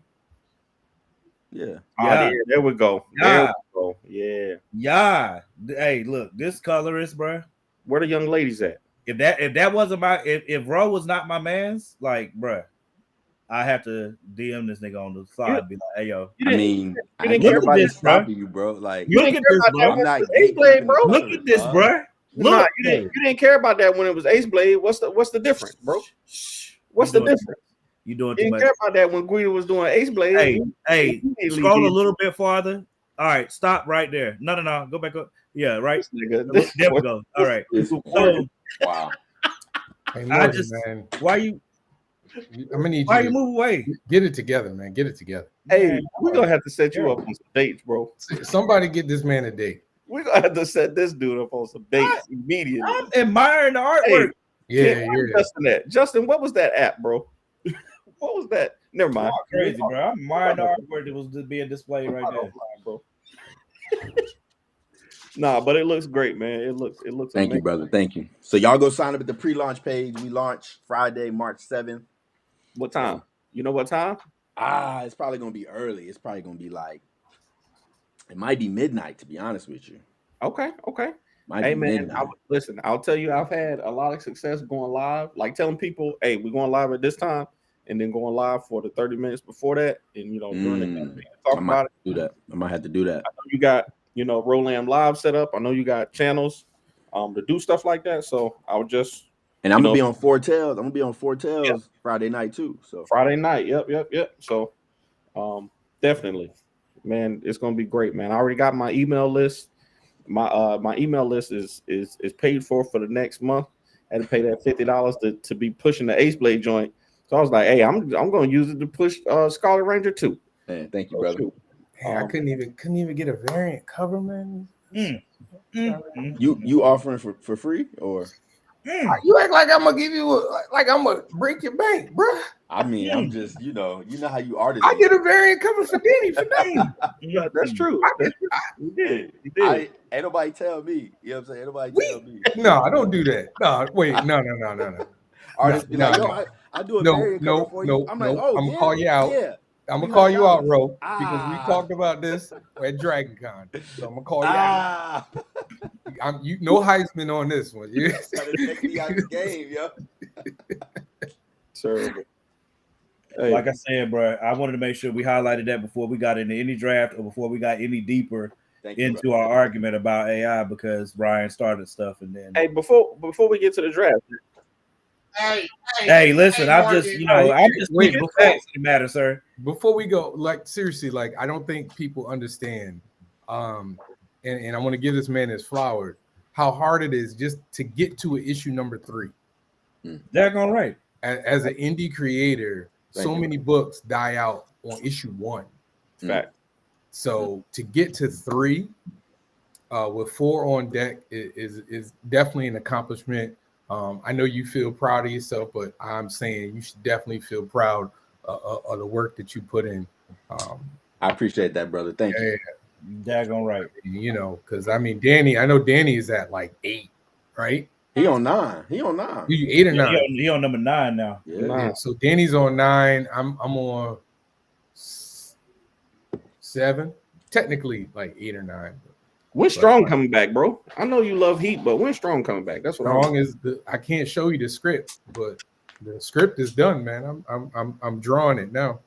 Yeah. Yeah, There we go. There Yeah. we go. Yeah. yeah. Hey, look, this colorist, bro. Where the young ladies at? If that wasn't my if Ro was not my man's, like, bro, I have to DM this nigga on the side, and be like, hey yo, You I didn't. mean, you I ain't didn't care nobody about this, bro. stopping you, bro. Like, Look didn't at care this, about that bro. I'm when not it was Ace Blade, gatekeeping bro. the Look colors, at this, dog. bro. Nah, Look, you didn't care about that when it was Ace Blade. What's the difference, bro? What's the difference? You doing You too didn't much. care about that when Guido was doing Ace Blade. Hey, He scroll a did. little bit farther. All right, stop right there. No, go back up. Yeah, right. This nigga, There this we go. All right. This- So Wow. Hey, I Morgan, just man, why you I'm gonna need why you you to move away? get it together, man. Get it together. Hey, Man, we're gonna have to set you up on some dates, bro. Somebody get this man a date. We're gonna have to set this dude up on some dates immediately. I'm admiring the artwork. Yeah, Where's yeah. Justin at? Justin, what was that app, bro? What was that? Never mind. Crazy, bro. I'm admiring the artwork that was being displayed right there. bro. Nah, but it looks great, man. It looks Thank you, amazing. brother. Thank you. So y'all go sign up at the pre-launch page. We launch Friday, March 7th. What time? You know what time? It's probably gonna be early. It's probably gonna be like, it might be midnight, to be honest with you. Okay. Might Hey be man, midnight. listen, I'll tell you, I've had a lot of success going live, like telling people, hey, we're going live at this time, and then going live for the 30 minutes before that, and during the campaign, talk I might about it. do that. I might have to do that. I know you got, Roland Live set up. I know you got channels to do stuff like that. So I'll just And I'm gonna be on Four Tails. I'm gonna be on Four Tails Friday night too. So Friday night. Yep. So definitely, man, it's gonna be great, man. I already got my email list. My email list is paid for the next month. I had to pay that $50 to be pushing the Ace Blade joint. So I was like, hey, I'm gonna use it to push Scarlet Ranger too. man, thank you, brother. Man, I couldn't even get a variant cover, man. You offering for free or? You act like I'm gonna give you like I'm gonna break your bank, bro. I mean, I'm just you know how you artists. I get a variant cover for Danny for nothing. Yeah, that's true. You did. Ain't nobody tell me. You know what I'm saying? Ain't nobody tell me. No, I don't do that. No, wait, no. Artists be like, no. yo, I do a No, variant cover for you. no, I'm like, no. oh, I'm gonna yeah, call you out. Yeah. I'm gonna We call like you out, dollars. Ro, because we talked about this at Dragon Con. So I'm gonna call you out. You no Heisman on this one. You Trying to take me out the game, yo. Terrible. Hey, Like I said, bro, I wanted to make sure we highlighted that before we got into any draft or before we got any deeper Thank you, into bro. our argument about AI because Brian started stuff and then. hey, before we get to the draft, Hey, listen, I'm just I'm just Wait, speaking before- facts in the matter, sir. Before we go, like seriously, like I don't think people understand. And I want to give this man his flowers. How hard it is just to get to issue number 3. Daggone right. As an indie creator, Thank you. many books die out on issue 1. fact. So to get to 3 with 4 on deck is definitely an accomplishment. I know you feel proud of yourself, but I'm saying you should definitely feel proud of the work that you put in. I appreciate that, brother. Thank you. Daggone right. Because I mean, I know Danny is at like 8, right? He on 9. He on 9. You 8 or 9? He on number 9 now. Yeah. Nah. Yeah, so Danny's on 9. I'm on 7. Technically, like 8 or 9. When's Strong coming back, bro? I know you love Heat, but when's Strong coming back? That's what Strong is I can't show you the script, but the script is done, man. I'm drawing it now.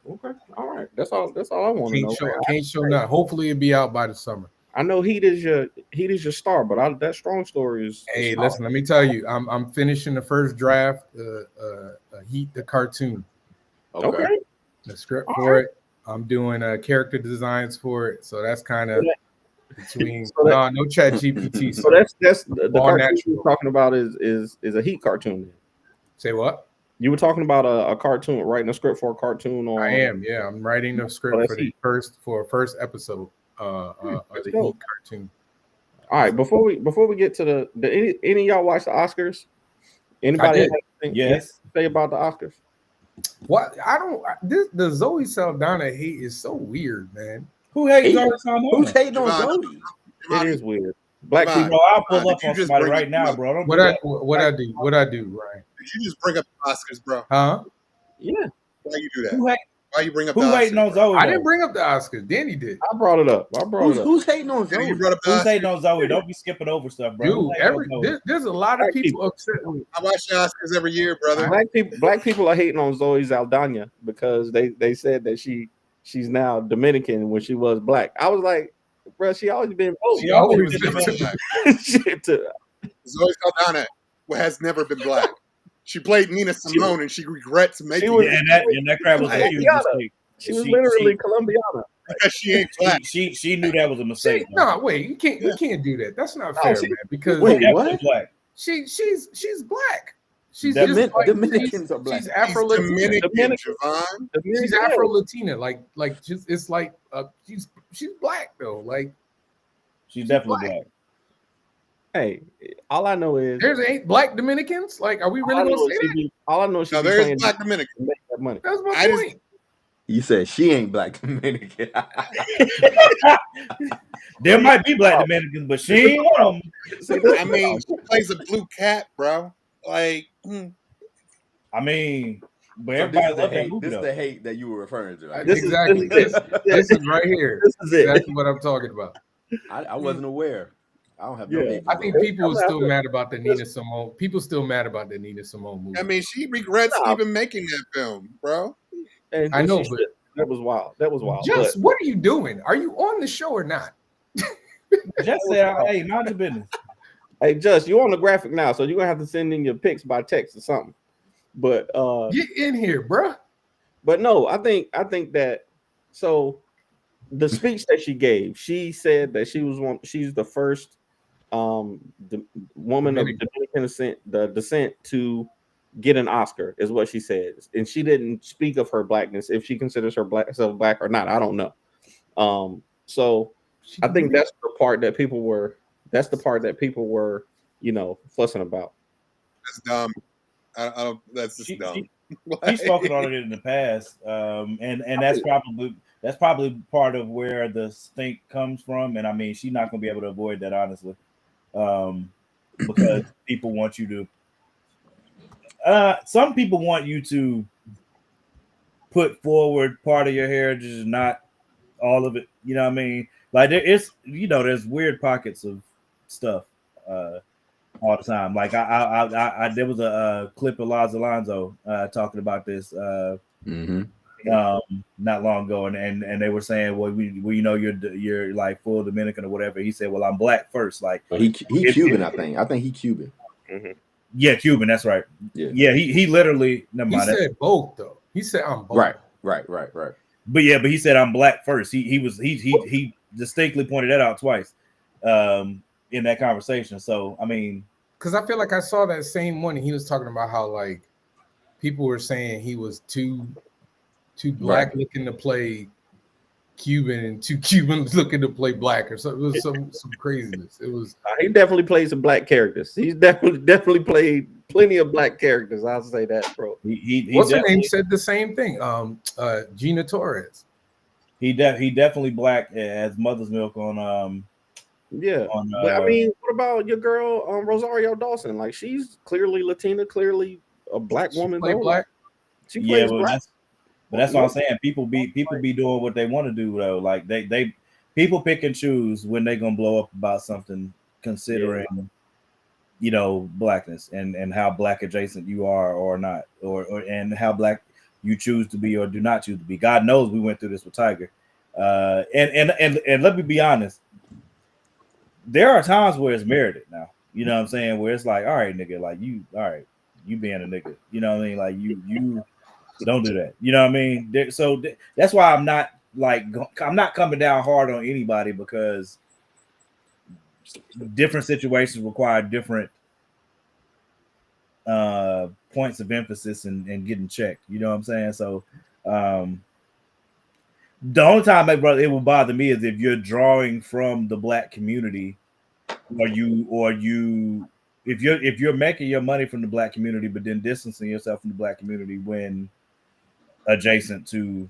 Okay, all right. That's all I want to know. Can't show nothing. Hopefully it'll be out by the summer. I know Heat is your star, but that Strong story is. Hey, listen, let me tell you, I'm finishing the first draft, Heat the cartoon. Okay. The script for it. I'm doing character designs for it, so that's kind of between no chat GPT. So that's the All cartoon natural. you're talking about is a Heat cartoon. Say what? You were talking about a cartoon, writing a script for a cartoon. On I am, yeah. I'm writing the script that's for the Heat. first episode of the Heat dope. cartoon. All right, before we get to any of y'all watch the Oscars? Anybody did. have anything Yes. to say about the Oscars? What the Zoe Saldana hate is so weird, man. Who hates Hey, Zoe Saldana? Who's hating on Javon, Zoe? It is weird. Black Come on. people. Bro, I'll pull Did up you on just somebody bring right up- now, bro. Don't What do I that. what I do, Ryan? Did you just bring up the Oscars, bro? Huh? Yeah, Why you do that? Who, hate, Why you bring up the who Oscars? hating on bro? Zoe? I though? didn't bring up the Oscars. Danny did. I brought it up. Who's hating on Yeah, you Zoe? brought up the Who's Oscars. hating on Zoe? Don't be skipping over stuff, bro. Dude, Who's hating on Zoe? there's a lot of Black people people. upset with I watch the Oscars every year, brother. Black people are hating on Zoe Saldana because they said that she's now Dominican when she was black. I was like, bro, she always been She always been been black. shit to, Zoe Saldana has never been black. She played Nina Simone, and she regrets making was- it Yeah, and that crap was a huge Colombiana. mistake. she was literally Colombiana. because she ain't black. She knew that was a mistake. No, wait, you can't do that. That's not No, fair, she- man. Because Wait, Definitely what? black. she's black. She's Domin- just like, Dominicans are black. She's She's Afro Latina. Dominican, Dominican. Javon. She's Yeah. Afro Latina. Like just it's like she's black though. Like She's definitely black. black. Hey, all I know is there's ain't black Dominicans. Like, are we really gonna say that? all I know is she No, be there playing is black Dominican. to make that money. That's my I just- point. You said she ain't black Dominican. There might be black Dominicans, but she ain't one of them. See, this- I mean, she plays a blue cat, bro. Like, I mean, but So everybody this love that movie is though. the hate that you were referring to. This is- Exactly. this is- This is right here. This is it. That's what I'm talking about. I wasn't aware. I don't have no Yeah. hate. I think people are still mad about the Nina Simone. People still mad about the Nina Simone movie. I mean, she regrets Nah. even making that film, bro. And I know, she but- should. That was wild. That was wild. Just what are you doing? Are you on the show or not? Just say, hey, mind your business. Hey, Just, you're on the graphic now, so you're gonna have to send in your pics by text or something. But Get in here, bruh. but no, I think that so the speech that she gave, she said that she's the first the woman of Dominican descent to get an Oscar, is what she said. And she didn't speak of her blackness, if she considers herself black or not. I don't know. So I think that's the part that people were fussing about. That's dumb. I don't. That's just dumb. She's spoken on it in the past, and that's probably part of where the stink comes from. And I mean, she's not going to be able to avoid that, honestly, because people want you to. Some people want you to put forward part of your heritage, not all of it. You know what I mean? Like there's weird pockets of stuff all the time. Like I there was a clip of Laz Alonso talking about this not long ago, and they were saying, well, you're like full Dominican or whatever. He said, well, I'm black first. Like he Cuban, I think. I think he Cuban. Mm-hmm. Yeah, Cuban. That's right. Yeah. He literally. Never He mind. said both though. He said I'm both. Right. But he said I'm black first. He distinctly pointed that out twice in that conversation. So I mean, Because I feel like I saw that same one, and he was talking about how like people were saying he was too black looking to play Cuban and too Cuban looking to play black, or something. It was some craziness. It was. He definitely played some black characters. He's definitely played plenty of black characters. I'll say that, bro. he What's her definitely- name said the same thing. Gina Torres. He definitely black as Mother's Milk on Yeah. on But I mean, what about your girl Rosario Dawson? Like, she's clearly Latina, clearly a black woman. Play though. black. She yeah, plays but black. that's what I'm saying. People be doing what they want to do though. Like they people pick and choose when they're gonna blow up about something, considering blackness and how black adjacent you are or not, or and how black you choose to be or do not choose to be. God knows we went through this with Tiger. And let me be honest, there are times where it's merited now. You know what I'm saying? Where it's like, all right, nigga, like you being a nigga. You know what I mean? Like you don't do that. You know what I mean? That's why I'm not coming down hard on anybody, because different situations require different points of emphasis and getting checked. You know what I'm saying? So the only time, my brother, it will bother me is if you're drawing from the black community, if you're making your money from the black community, but then distancing yourself from the black community when adjacent to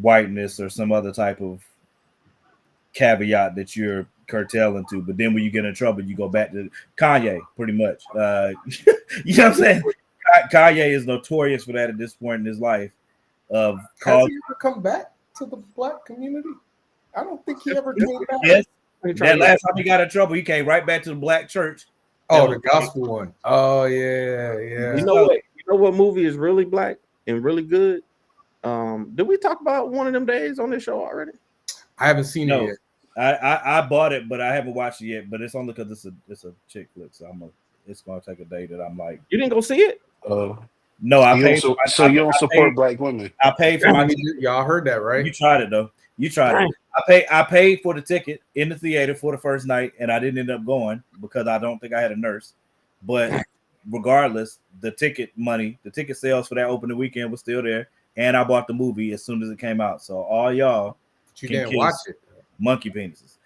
whiteness or some other type of caveat that you're curtail into. But then when you get in trouble, you go back to Kanye, pretty much. You know what I'm saying? Kanye is notorious for that at this point in his life. Has he ever come back to the black community? I don't think he ever came back. Yes. That last time he got in trouble, he came right back to the black church. Oh, the gospel one. Oh yeah. You know what? You know what movie is really black and really good? Did we talk about One of Them Days on this show already? I haven't seen it yet. I bought it, but I haven't watched it yet. But it's only because it's a chick flick, so it's gonna take a day that I'm like. You didn't go see it? No, I paid. So you don't support black women? I paid for my. Y'all heard that, right? You tried it though. You tried it. I paid for the ticket in the theater for the first night, and I didn't end up going because I don't think I had a nurse. But regardless, the ticket sales for that opening weekend was still there, and I bought the movie as soon as it came out. So all y'all, you didn't watch it. Monkey penises.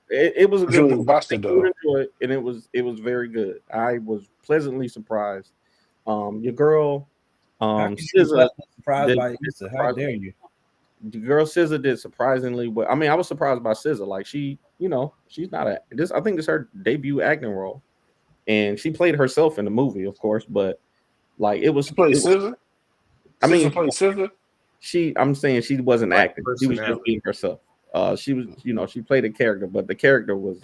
It was a good movie. And it was very good. I was pleasantly surprised. Your girl, SZA, surprised by it. How dare you? The girl SZA did surprisingly well. I mean, I was surprised by SZA. Like she's not I think this is her debut acting role, and she played herself in the movie, of course. But like it was SZA. I mean, played SZA. I'm saying she wasn't acting. She was just being herself. She was, she played a character, but the character was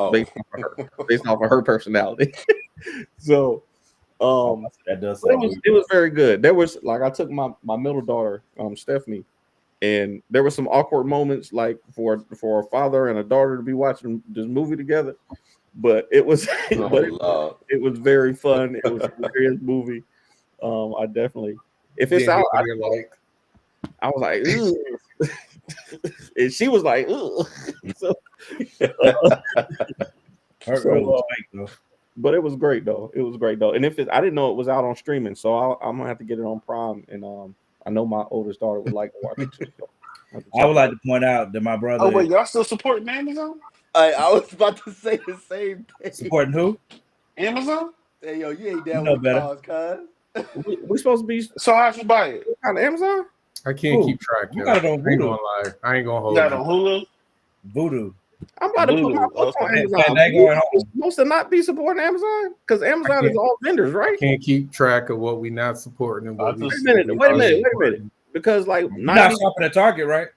based off of her personality. So, that does. It was very good. There was I took my middle daughter, Stephanie, and there were some awkward moments, like for a father and a daughter to be watching this movie together. But it was, it was very fun. It was a serious movie. I definitely, if it's out, I was like, ugh. And she was like, ugh. So, but it was great though. It was great though. And I didn't know it was out on streaming, so I'm gonna have to get it on Prime. And I know my oldest daughter would like to watch it too. So I would like to point out that my brother. Oh wait, y'all still supporting Amazon? I was about to say the same thing. Supporting who? Amazon? Hey yo, you ain't down with the cause, cuz. We supposed to be. So how'd you buy it? On Amazon? I can't keep track. You got it on Voodoo. I ain't gonna hold you. Got it on Hulu? Voodoo. I'm about to put my book on Amazon. You're supposed to not be supporting Amazon because Amazon is all vendors, right? Can't keep track of what we not supporting and what we. Wait a minute. Because like you're not shopping at Target, right?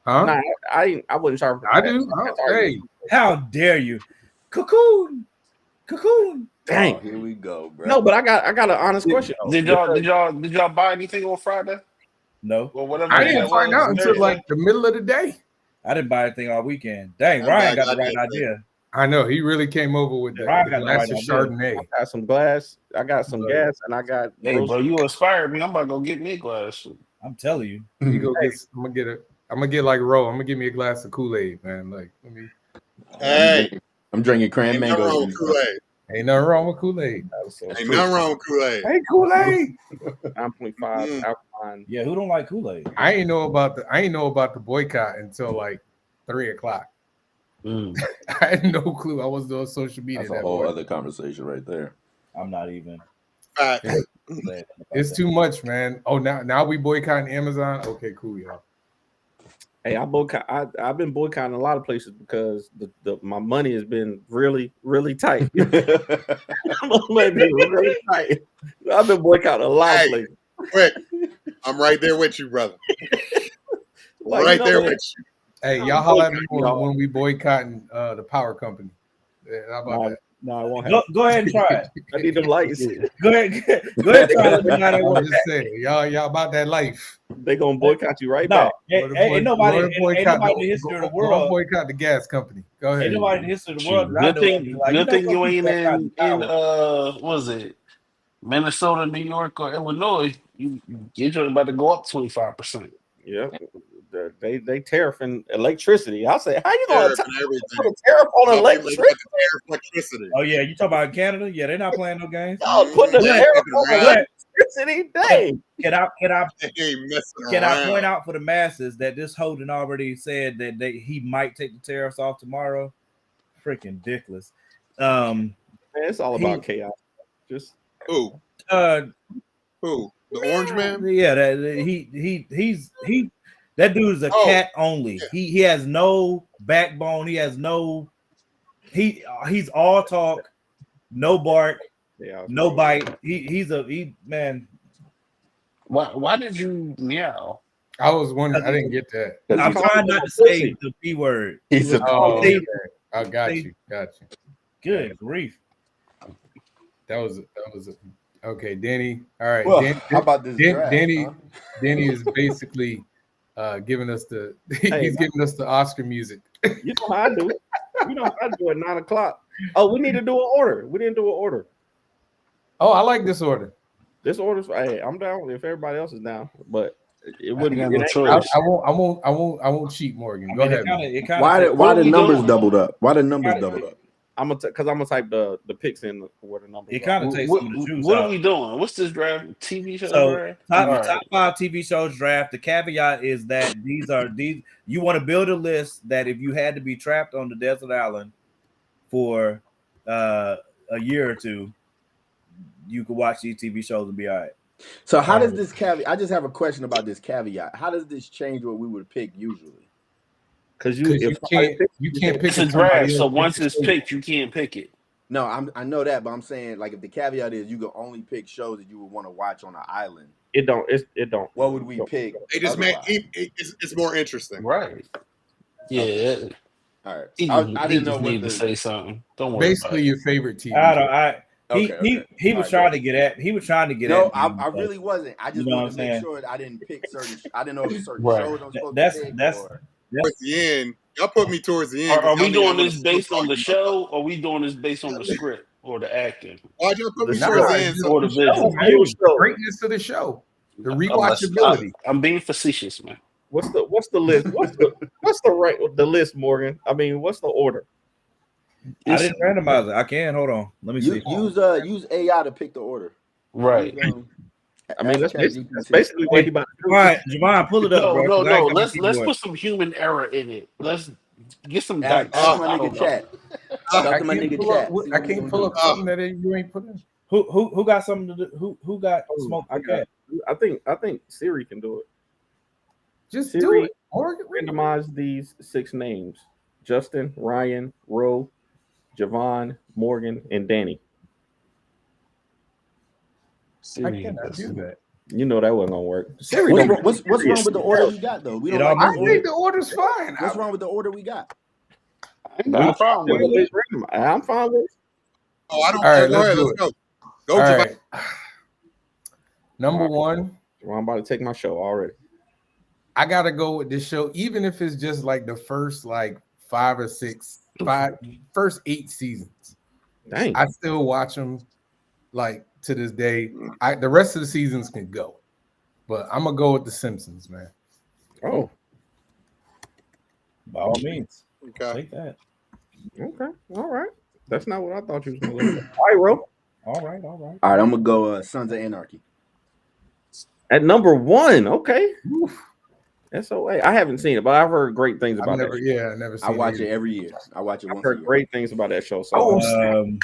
Huh? Nah, I wouldn't shop. I do. Hey, how dare you? Cocoon. Dang. Oh, here we go, bro. No, but I got an honest question. Did y'all buy anything on Friday? No. Or whatever. I didn't find out until like the middle of the day. I didn't buy anything all weekend. Dang, Ryan got the right idea. I know he really came over with that. Ryan got the right Chardonnay. I got some glass. I got some gas, and I got. Hey, bro, you inspired me. I'm about to go get me a glass. I'm telling you. You go get. I'm gonna get like Ro. I'm gonna give me a glass of Kool-Aid, man. Like, let me. Hey, I'm drinking cran mango. Ain't nothing wrong with Kool-Aid. Ain't nothing wrong with Kool-Aid. Hey, Kool-Aid. 9.5 alkaline. Yeah, who don't like Kool-Aid? I ain't know about the boycott until like 3:00. I had no clue. I wasn't on social media. That's a whole other conversation right there. I'm not even. It's too much, man. Oh, now we boycotting Amazon. Okay, cool, y'all. Hey, I've been boycotting a lot of places because my money has been really, really tight. Really tight. I've been boycotting a lot of places. Quick, I'm right there with you, brother. With you. Hey, y'all holler at me when we boycotting the power company. Yeah, how about that? No, I won't have. Go ahead and try it. I need them lights. Go ahead and try it. I'm just saying, y'all about that life. They gonna boycott you right back. Ain't nobody in the history of the world boycott the gas company. Go ahead. Ain't nobody in the history of the world. Good thing you ain't in what was it, Minnesota, New York, or Illinois. You're about to go up 25%. Yeah. They tariffing electricity. I say, how you gonna put a tariff on electricity? Oh yeah, you talk about Canada? Yeah, they're not playing no games. Y'all putting a tariff on electricity. Dang. Can I point out for the masses that this Holden already said that he might take the tariffs off tomorrow? Freaking ridiculous. Man, it's all about chaos. Just who? The orange man? Yeah, he's that dude's a cat only. Yeah. He has no backbone. He has no he's all talk, no bark, Yeah, no bite. He man. Why did you meow? I was wondering. I didn't get that. I'm he's trying talking not about to say pussy. the P word. He's a Oh, They- okay. I got they- you. Got you. Good grief. That was okay, Danny. All right, Well, Dan, how about this draft? Danny? Huh? Danny is basically giving us the he's giving us the Oscar music. You know how I do. You know how I do at 9 o'clock. Oh, we need to do an order. We didn't do an order. Oh, I like this order. This order's hey, I'm down if everybody else is down, but it I wouldn't. got It no ain't- choice. I won't cheat, Morgan. Go ahead. man. It kinda Why What the we numbers doing? doubled up? Why the numbers Gotta- doubled up? I'm gonna type the picks in where the numbers. It are. kind of takes What, some of the juice what out. are we doing? What's this draft? TV show So draft? top, All right. top 5 TV shows draft. The caveat is that these you want to build a list that if you had to be trapped on the desert island for a year or two, you could watch these TV shows and be all right. So how does this caveat? I just have a question about this caveat. How does this change what we would pick usually? Because Because if you can't pick It's a somebody draft, so else. once it's picked, you can't pick it. No, I know that, but I'm saying like if the caveat is you can only pick shows that you would want to watch on an island, it don't. what would we pick? They just made otherwise? it's more interesting. Right. Yeah. All right. He, I he didn't know just what need to the. say something. Don't worry Basically, about your favorite TV. I show. don't. He was trying to get at. He was trying to get No, at. I really wasn't. I just You know wanted what to I'm make saying? sure that I didn't pick certain. I didn't know if certain Right. shows I'm supposed That's- to pick. that's- or- Towards the end, y'all put me towards the it. end. Are 'cause we y'all doing niggas wanna this based still on the talk show, or are we doing this based on the script or the acting? Why'd y'all put me The towards show. the end? Or the visual? The greatness of the show, the rewatchability. I'm being facetious, man. What's the list? What's the list, Morgan? I mean, what's the order? I didn't randomize it. I can. Hold on. Let me see. Use AI to pick the order. Right. Use, I mean, ask that's ChatGPT. basically what he about to do. Javon, pull it up, bro. No. 'cause I ain't got my Let's keyboard. put some human error in it. Let's get some Ask dice. my I nigga don't know. chat. Talk I to my can't nigga pull chat. up. See I what he can't gonna pull do. up something that you ain't put in. Who got something to do? Who got smoke? I got. I think Siri can do it. Just do Siri, it. Morgan, randomize these 6 names: Justin, Ryan, Ro, Javon, Morgan, and Danny. I cannot do that. You know that wasn't gonna work. Siri What's don't wrong, what's wrong with the order we got though? We don't It like I the think order. the order's fine. What's wrong with the order we got? I ain't got no problem with it. I'm fine with it. Oh, I don't. All right, go ahead. let's do Let's go. Go, All Javon. right. Number one, Well, I'm about to take my show already. I gotta go with this show, even if it's just like the first like 5 or 6, first 8 seasons. Dang. I still watch them like to this day. The rest of the seasons can go, but I'm gonna go with The Simpsons, man. Oh, By all means, Okay. take that. okay. All right. That's not what I thought you was gonna do. All right, Ro. All right, all right. All right, I'm gonna go Sons of Anarchy. At number 1, okay. SOA. I haven't seen it, but I've heard great things about I've never seen I watch it. it every year. I watch it I've once a heard year. great things about that show. So Oh,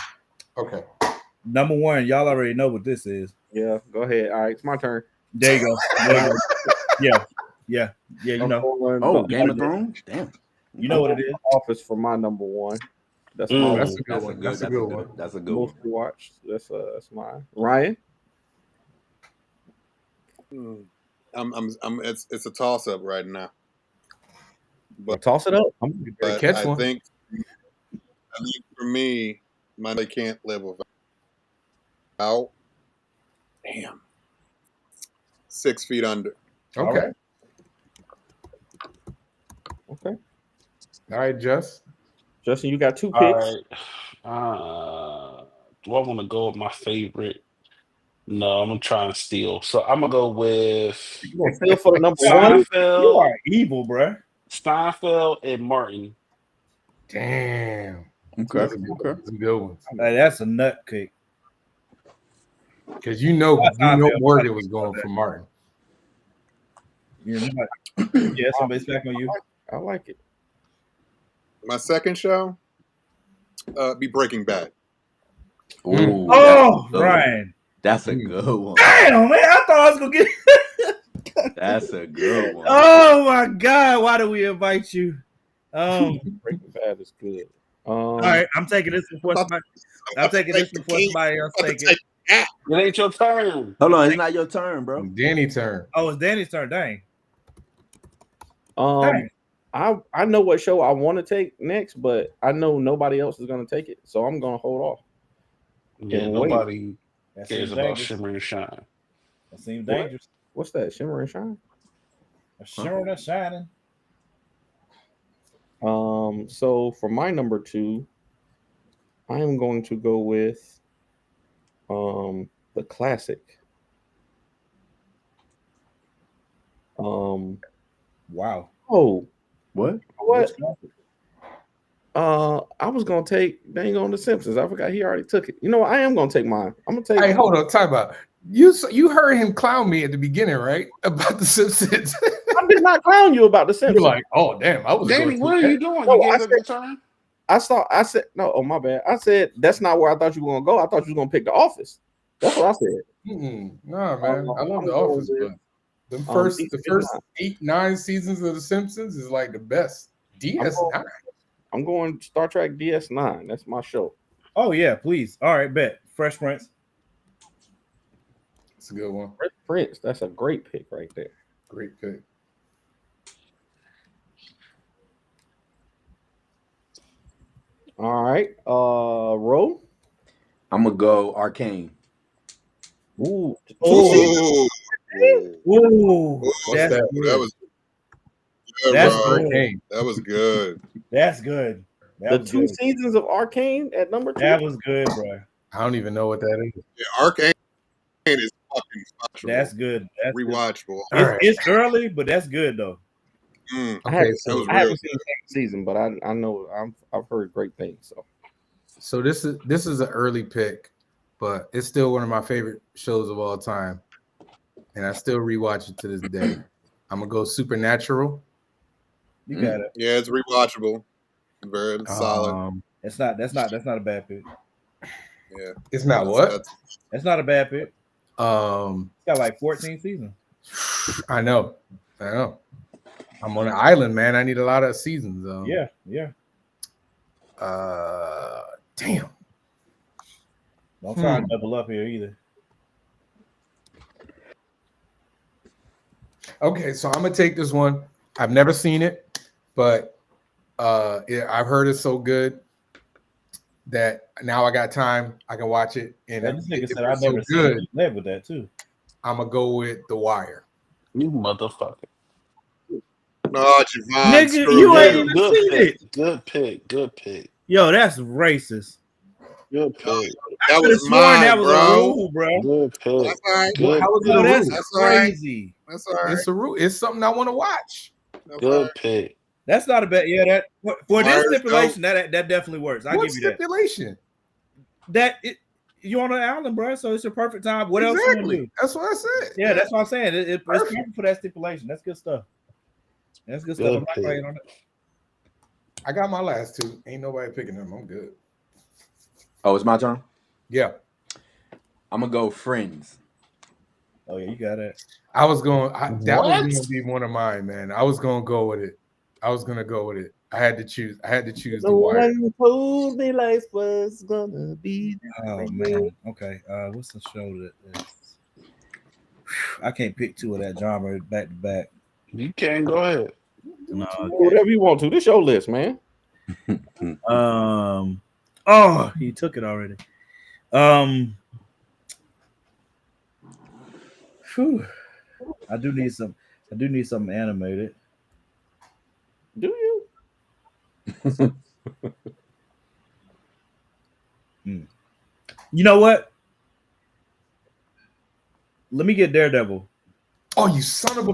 Okay. Number 1, y'all already know what this is. yeah, go ahead. All right, it's my turn. There you go. There you go. Yeah. You know, Number one, Oh, the- Game of Thrones? Damn. you know what it is. Office for my number 1. That's Mm. my That's a good That's a one. good. That's a good one. That's a good one. mostly watched. That's mine. Ryan. It's a toss up right now. Well, toss it up. But Catch I one. think for me, they can't live without. Damn. 6 Feet Under. Okay. Okay. All right, Jess. Justin, you got 2 picks. All right. Do I want to go with my favorite? No, I'm gonna try and steal. So I'm gonna go with You gonna steal for the number 1? You Steinfeld, are evil, bro. Steinfeld, and Martin. Damn. Okay. That's a good, Okay. that's a good one. That's a nut cake. Because you know Morgan was going for Martin. Yeah, somebody's back on you. I like it. My second show, be Breaking Bad. Ooh, Oh, that's a good one. Ryan. That's a good one. Damn, man. I thought I was gonna get. That's a good one. Oh my God! Why do we invite you? Breaking Bad is good. All right, I'm taking this before somebody. I'm taking this before somebody else take it. It ain't your turn. Hold on, it's not your turn, bro. Danny turn. Oh, it's Danny's turn. Dang. I know what show I want to take next, but I know nobody else is going to take it, so I'm going to hold off. Yeah, Can't nobody That cares seems about dangerous. Shimmer and Shine. That seems What? dangerous. What's that? Shimmer and Shine. A shimmer that's shining. So for my number 2, I am going to go with the classic. Wow. Oh, What? what? I was gonna take dang on the Simpsons. I forgot he already took it. You know what? I am gonna take mine. I'm gonna take. Hey, hold on, time out. You heard him clown me at the beginning, right? About the Simpsons. I did not clown you about the Simpsons. You're like, oh damn, I was Danny, going what are you doing? No, You I gave up your turn? I said no. Oh my bad. I said that's not where I thought you were gonna go. I thought you were gonna pick The Office. That's what I said. Nah, man. I love I'm The going Office, with, but the first DS9. 8-9 seasons of The Simpsons is like the best. DS9. I'm going Star Trek DS9. That's my show. Oh yeah, please. All right, bet. Fresh Prince. It's a good one. Prince. That's a great pick right there. Great pick. All right. Ro. I'm gonna go Arcane. Ooh. Ooh. Ooh. What's that? That was good, That's bro. good. That was good. That's good. That The was 2 good. seasons of Arcane at number 2. That was good, bro. I don't even know what that is. Yeah, Arcane is fucking watchable. That's good. That's good. Rewatchable. All right. It's early, but that's good though. Mm. I haven't, Okay, so was I haven't real seen the second season, but I know I've heard great things. So this is an early pick, but it's still one of my favorite shows of all time, and I still rewatch it to this day. I'm gonna go Supernatural. You got it. Yeah, it's rewatchable. Very solid. That's not a bad pick. Yeah. It's not what? That's not a bad pick. It's got like 14 seasons. I know. I'm on an island, man. I need a lot of seasons. Yeah. Damn. Don't try and double up here either. Okay, so I'm gonna take this one. I've never seen it, but I've heard it's so good that now I got time. I can watch it. And This nigga if said I've it's so never seen good. it. Live with that too. I'm gonna go with The Wire. You motherfucker. No, Javon. Nigga, screw you ain't even seen it. Good pick. Yo, that's racist. Good pick. That Could've was sworn mine, that was bro. a rule, bro. Good pick. That's all right. Good, How is it Yo, a that's rule? That's all right. crazy. That's all right. It's a rule. It's something I want to watch. That's all good right. pick. That's not a bad. Yeah, that for this Wires stipulation, that definitely works. I What give you that. stipulation? You on an island, bro? So it's your perfect time. What else you want to do? That's what I said. Yeah, that's what I'm saying. It's perfect for that stipulation. That's good stuff. That's good stuff. Good I'm not pick. playing on it. I got my last two. Ain't nobody picking them. I'm good. Oh, it's my turn. Yeah. I'm gonna go Friends. Oh yeah, you got it. I was going. That was What? going to be one of mine, man. I was going to go with it. I had to choose. The Wire. one told me life was gonna be. Oh man. Okay. What's the show that is? I can't pick two of that genre back to back. You can go ahead. No. Whatever you want to. This your list, man. Oh, he took it already. Whew. I do need something animated. Do you? You know what? Let me get Daredevil. Oh, you son of a!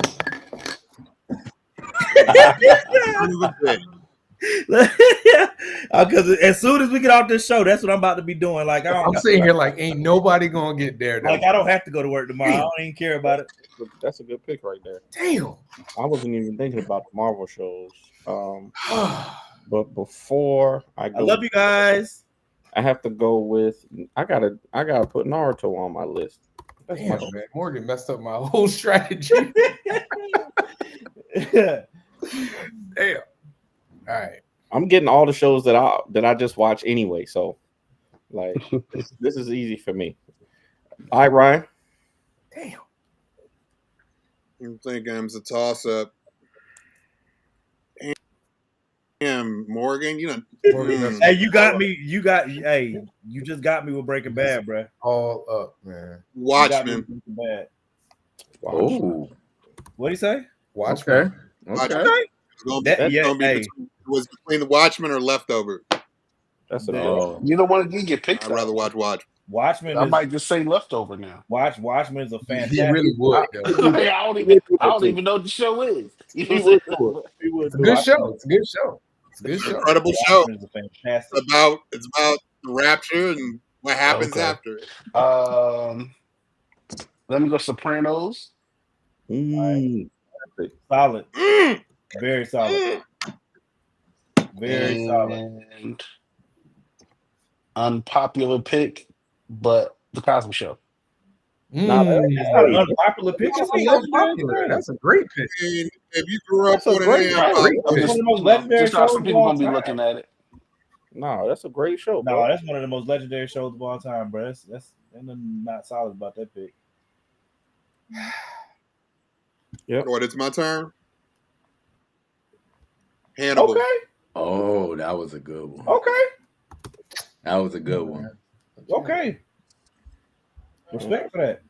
Because as soon as we get off this show, that's what I'm about to be doing. Like I'm sitting here like, ain't nobody gonna get there. Like I don't have to go to work tomorrow. I don't even care about it. That's a good pick right there. Damn. I wasn't even thinking about the Marvel shows. But before I go, I love you guys. I have to go with. I gotta put Naruto on my list. That's Damn, my man. Morgan messed up my whole strategy. Damn. All right. I'm getting all the shows that I just watch anyway. So, like, this is easy for me. All right, Ryan. Damn. I'm thinking it's a toss up. Damn, Morgan, you know. Hey, you got me. You just got me with Breaking Bad, bro. All up, man. Watchmen. Bad. Oh, What'd he say? Watchmen. okay. Hey. Was between the Watchmen or Leftover. That's a Oh. You don't want to get picked. I'd rather watch Watchmen. Watchmen. I might just say Leftover now. Watchmen is a fantastic. He really would. Like, I don't even know what the show is. You know what I'm saying? It's a good show. It's a good show. It's a good show. Incredible show. Watchmen is a fantastic. It's about the rapture and what happens after it. Let me go Sopranos. Solid. Very solid. Very solid. And unpopular pick, but The Cosby Show. That's not an unpopular pick. That's a great pick. And if you grew up on Just thought some people gonna be looking at it. No, that's a great show, bro. No, that's one of the most legendary shows of all time, bro. That's not solid about that pick. Yep. What? It's my turn. Hannibal. Okay. Oh, that was a good one. Okay. That was a good one. Okay. Respect for that.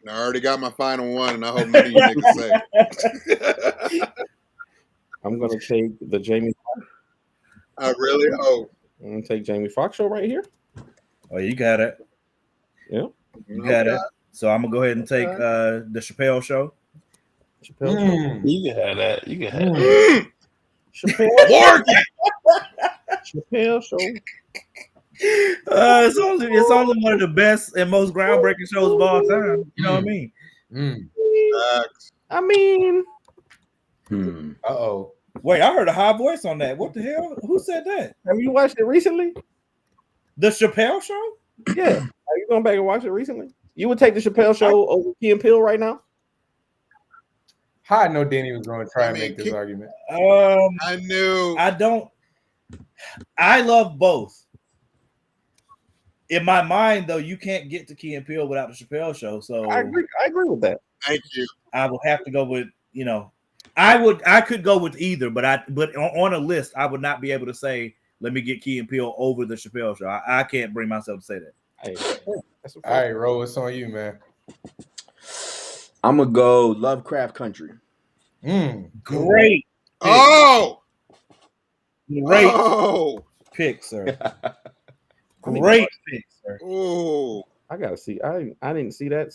I already got my final one, and I hope none of you niggas say it. I'm gonna take the Jamie. I really hope. I'm gonna take Jamie Foxx show right here. Oh, you got it. Yeah. You got it. So I'm gonna go ahead and take the Chappelle Show. Chappelle show. You can have that. You can have that. Chappelle. Chappelle show. It's only one of the best and most groundbreaking shows of all time. You know what I mean? I mean, Uh-oh. Wait, I heard a high voice on that. What the hell? Who said that? have you watched it recently? The Chappelle Show? Yeah. Are you going back and watch it recently? You would take the Chappelle show over Key and Peele right now? How I know Danny was going to try and make this argument. I knew. I love both. In my mind, though, you can't get to Key and Peele without the Chappelle Show. So I agree with that. Thank you. I will have to go with, I could go with either, but on a list, I would not be able to say, let me get Key and Peele over the Chappelle Show. I can't bring myself to say that. Hey, that's All right, Ro, it's on you, man. I'm gonna go Lovecraft Country. Great. Oh, Great pick, sir. Great pick, sir. Oh, I gotta see. I didn't see that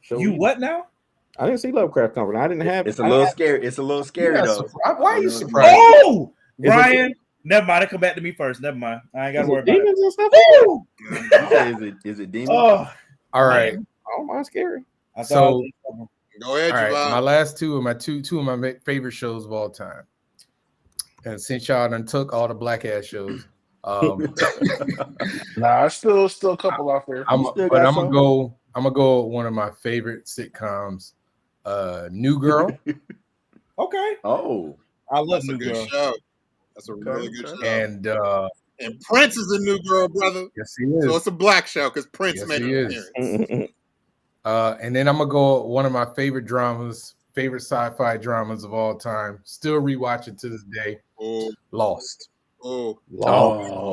show. You either. what now? I didn't see Lovecraft Country. I didn't have. It's a little scary. It's a little scary though. Why are you surprised? Oh, Ryan. Never mind. It come back to me first. Never mind. I ain't got to worry about demons and stuff. it. Is it demon? Oh, All right. Oh, my scary. So, go ahead, all right, Javon. my last two are two of my favorite shows of all time. And since y'all done took all the black ass shows, Nah, still a couple out there. I'm gonna go with one of my favorite sitcoms, New Girl. okay. Oh, I love That's a New good Girl. show. That's a really good show. And Prince is a New Girl, brother. yes, he is. So it's a black show because Prince Yes, made he an is. appearance. And then I'm gonna go with one of my favorite sci-fi dramas of all time. Still rewatch it to this day. Oh, Lost.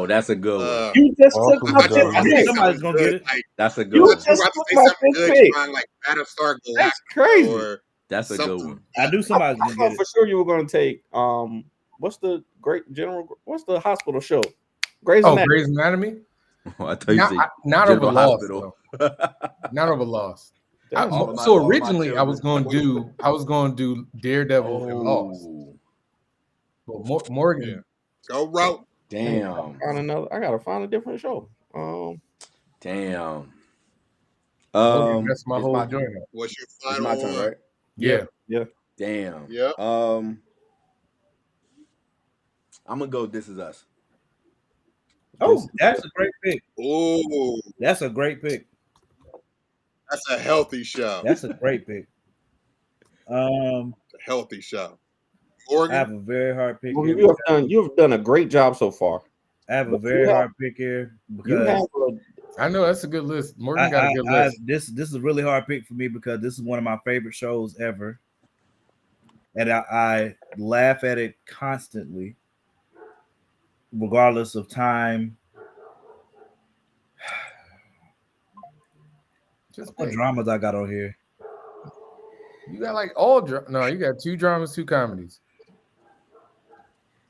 that's a good one. You just took Oh, my good. fifth I knew pick. somebody's gonna get it. That's a good You one. just I was about took to say my something fifth good, pick. Javon, like Battlestar That's Galactica crazy. or That's a good something. one. I knew somebody's I gonna thought get for it. sure you were going to take what's the hospital show? Grey's Oh, Anatomy. Grey's Anatomy. I thought you said Not over General Lost. Hospital. Though. Not over Lost. That's all my So originally, I children. was going to do Daredevil and Lost. But Morgan. Yeah. Go route. Damn. I gotta find a different show. Damn. That's my it's whole my- joint. What's your It's final my turn, one? right? Yeah. Damn. Yep. I'm gonna go. This Is Us. Oh, that's a great pick. Oh, That's a great pick. that's a healthy show. That's a great pick. A healthy show. I Oregon. have a very hard pick Well, here. you have done a great job so far. I have a but very you have- hard pick here You have because I know that's a good list. Morgan got a good list. this is a really hard pick for me because this is one of my favorite shows ever, and I laugh at it constantly, regardless of time. Just What pick. dramas I got on here? You got like all no, you got 2 dramas, 2 comedies.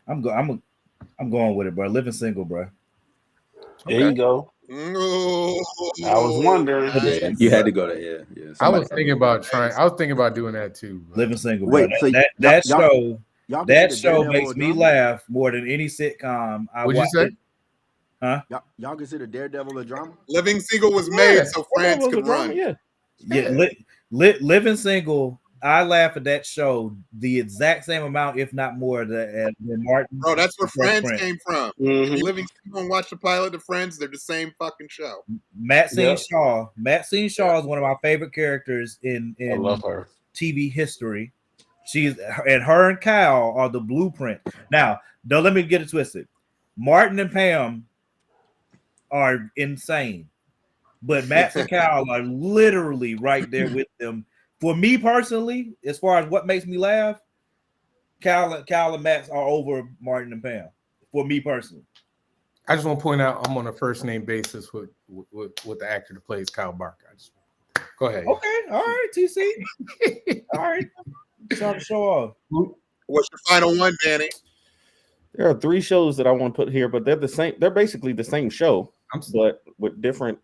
I'm going with it, bro. Living Single, bro. There you go. No. I was wondering. Yeah, you had to go there. Yeah. I was thinking about doing that too. Bro. Living Single, Wait, bro. so That y'all- show Y'all that consider show Daredevil makes a me drama? laugh more than any sitcom I What'd you watch. say? Y'all consider Daredevil a drama? Living Single was made Yeah. so France That was a could drama, run. Yeah. Yeah, Living Single. I laugh at that show the exact same amount, if not more, than Martin. Bro, that's where Fresh Friends Prince. came from. Mhm. Living Single and watch the pilot of Friends, they're the same fucking show. Maxine Yep. Shaw. Maxine Shaw is one of my favorite characters in I love her. TV history. Her and Kyle are the blueprint. Now, don't let me get it twisted. Martin and Pam are insane, but Max and Kyle are literally right there with them. For me personally, as far as what makes me laugh, Kyle and Max are over Martin and Pam. For me personally, I just want to point out I'm on a first name basis with the actor that plays Kyle Barker. Go ahead. okay, all right, TC, all right, trying to show off. What's your final one, Danny? There are 3 shows that I want to put here, but they're the same. They're basically the same show, but with different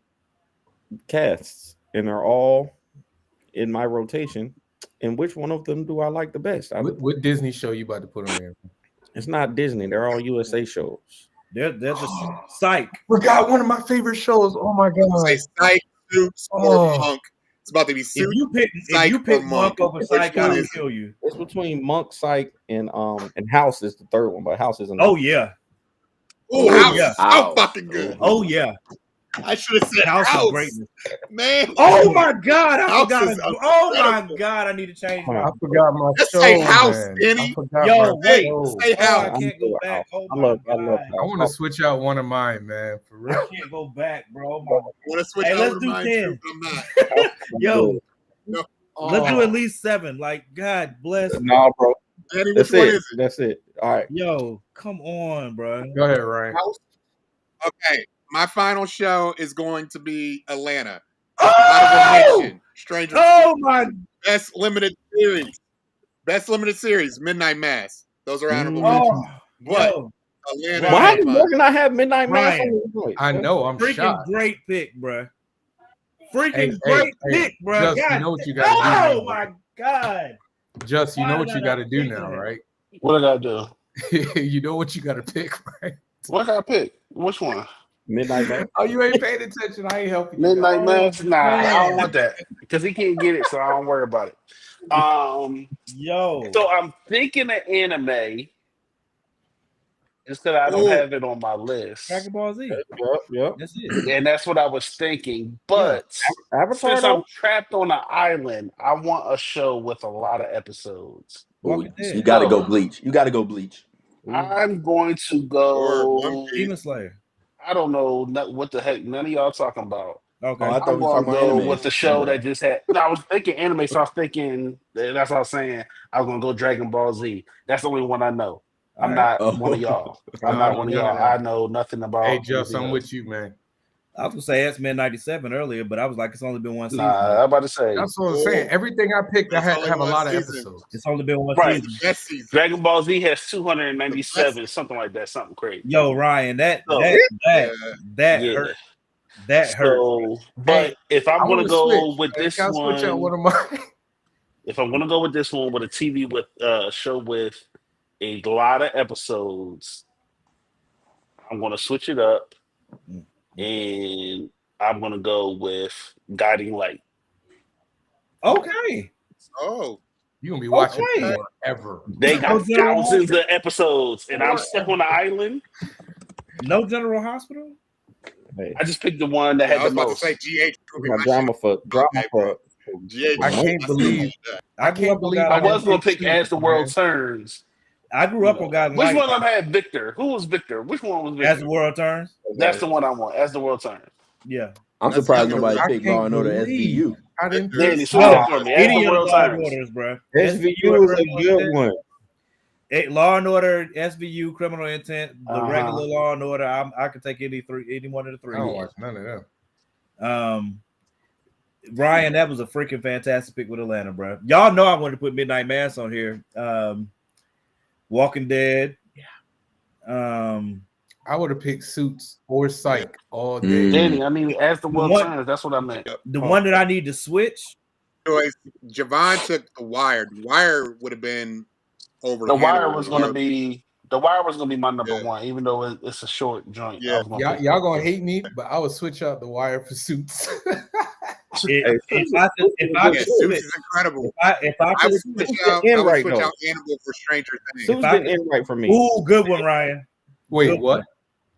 casts, and they're all in my rotation. And which one of them do I like the best? What Disney show you about to put on there? It's not Disney. They're all USA shows. They're just Psych. Forgot one of my favorite shows. Oh my god! Say Psych, Suits, or Monk. It's about to be If Suits. you pick Monk over Which Psych, one I'll is it? kill you. It's between Monk, Psych, and House is the third one, but House isn't. Oh yeah, Oh, Oh, House yeah. is so Ow. fucking good. oh yeah. I should have said House House. is greatness. Man. Oh my god, I House forgot. is Oh my incredible. god, I need to change I my. forgot my Let's show. say House, man. Danny. I forgot Yo, my wait. show. Say Oh, I House. can't go back. Oh I my love god, I want to switch out one of mine, man. For real. I can't go back, bro. I want to switch Hey, out let's of do mine 10. too, but I'm not. Yo, Oh. let's do at least 7. Like, God bless. No, bro. Danny, which That's one it. is it? That's it. All right. Yo, come on, bro. Go ahead, Ryan. House? Okay, my final show is going to be Atlanta. Honorable Oh, mention, Stranger oh my. Best limited series. Best limited series, Midnight Mass. Those are honorable Mm. mentions. Oh, But yo, Atlanta. Why is did fun. Morgan not have Midnight Mass? Ryan. on his list? I know. I'm freaking shocked. great pick, bro. Freaking Hey, great hey, pick, bro. Just, God. you know what you got to do. Oh my god. Just, you know what you got to do Why now, did I right? What I gotta do? You know what you got to pick, right? What I gotta pick? Which one? Midnight Mass. Oh, you ain't paying attention. I ain't helping you. Midnight Oh, Mass? Nah, I man. don't want that because he can't get it, so I don't worry about it. Yo. So I'm thinking of anime. Just because I don't Ooh. have it on my list, Dragon Ball Z. Yep. That's it. and that's what I was thinking. But Avatar. since Though? I'm trapped on an island, I want a show with a lot of episodes. Ooh, Walking Dead. you got to go Bleach. You got to go Bleach. I'm going to Or go. One Piece. Demon Slayer. I don't know what the heck none of y'all talking about. Okay. Oh, I thought I'm we were gonna talking about go anime. with the show that just had. No, I was thinking anime, so I was thinking that's what I was saying. I was gonna go Dragon Ball Z. That's the only one I know. I'm All not Oh. one of y'all. No, I'm I not don't one of know y'all. that. I know nothing about. Hey, Just, I'm anything with else. you, man. I was gonna say X-Men 97 earlier, but I was like, it's only been one season. Nah, I'm about to say That's what I'm saying. Everything I picked, I That's had only have a one lot of season. episodes. It's only been one Right. season. Best season. Dragon Ball Z has 297, something like that, something crazy. Yo, Ryan, that So, Yeah. hurt. That hurt. So, but if I'm I gonna wanna go switch. with I this gotta switch out one, one of mine. if I'm gonna go with this one with a TV with show with a lot of episodes, I'm gonna switch it up, and I'm gonna go with Guiding Light. Okay. Oh, You're gonna be watching Okay. forever. They got No General thousands of episodes, and I'm stuck on the island. No General Hospital? Hey, I just picked the one that I had the was about to most. say GH. would be my my drama for Okay, bro. for GH. I can't believe- I can't believe I I was gonna didn't pick pick As the Super, World man. Turns, I grew up on Guiding Which Light. one of them had Victor? Who was Victor? Which one was Victor? As the World Turns. That's the one I want. As the world turns. Yeah. I'm That's surprised not nobody I picked can't Law and Order believe SVU. I didn't Danny, think switch that for me. As Any the of the world Law and turns. Orders, bro. SVU is a good one. Law and Order, SVU, Criminal Intent, the Uh-huh. regular Law and Order. I could take any one of the I three. don't watch none of them. Ryan, that was a freaking fantastic pick with Atlanta, bro. Y'all know I wanted to put Midnight Mass on here. Walking Dead. I would have picked Suits or Psych all day. Danny, I mean, as the world What? turns, that's what I meant. The one that I need to switch. Choice. Javon took The Wire. The Wire would have been over. The Wire Hannibal. was going to be my number Yeah. one, even though it's a short joint. Yeah. I was gonna Y'all, pick y'all that. gonna hate me, but I would switch out The Wire for Suits. If I Yeah, could Suits switch, is incredible. if I I could would switch, switch out. end I would right, switch though. out Hannibal for Stranger Things. Suits didn't end right for me. ooh, good one, Ryan. Wait, Good what? one.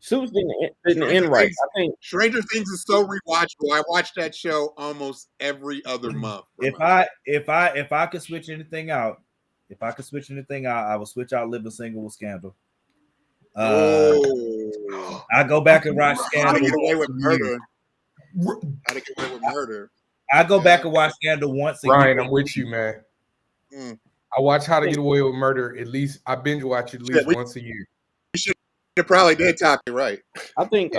Suits didn't Stranger end right. Things- I think Stranger Things is so rewatchable. I watch that show almost every other month. If I could switch anything out, I would switch out Living Single with Scandal. I go back and watch How to Scandal. Get Away with Murder. How to Get Away with Murder. I go back and watch Scandal once a Ryan, year. I'm with you, man. Mm. I watch How to Get Away with Murder at least. I binge watch it at least once a year. It probably did top it right. I think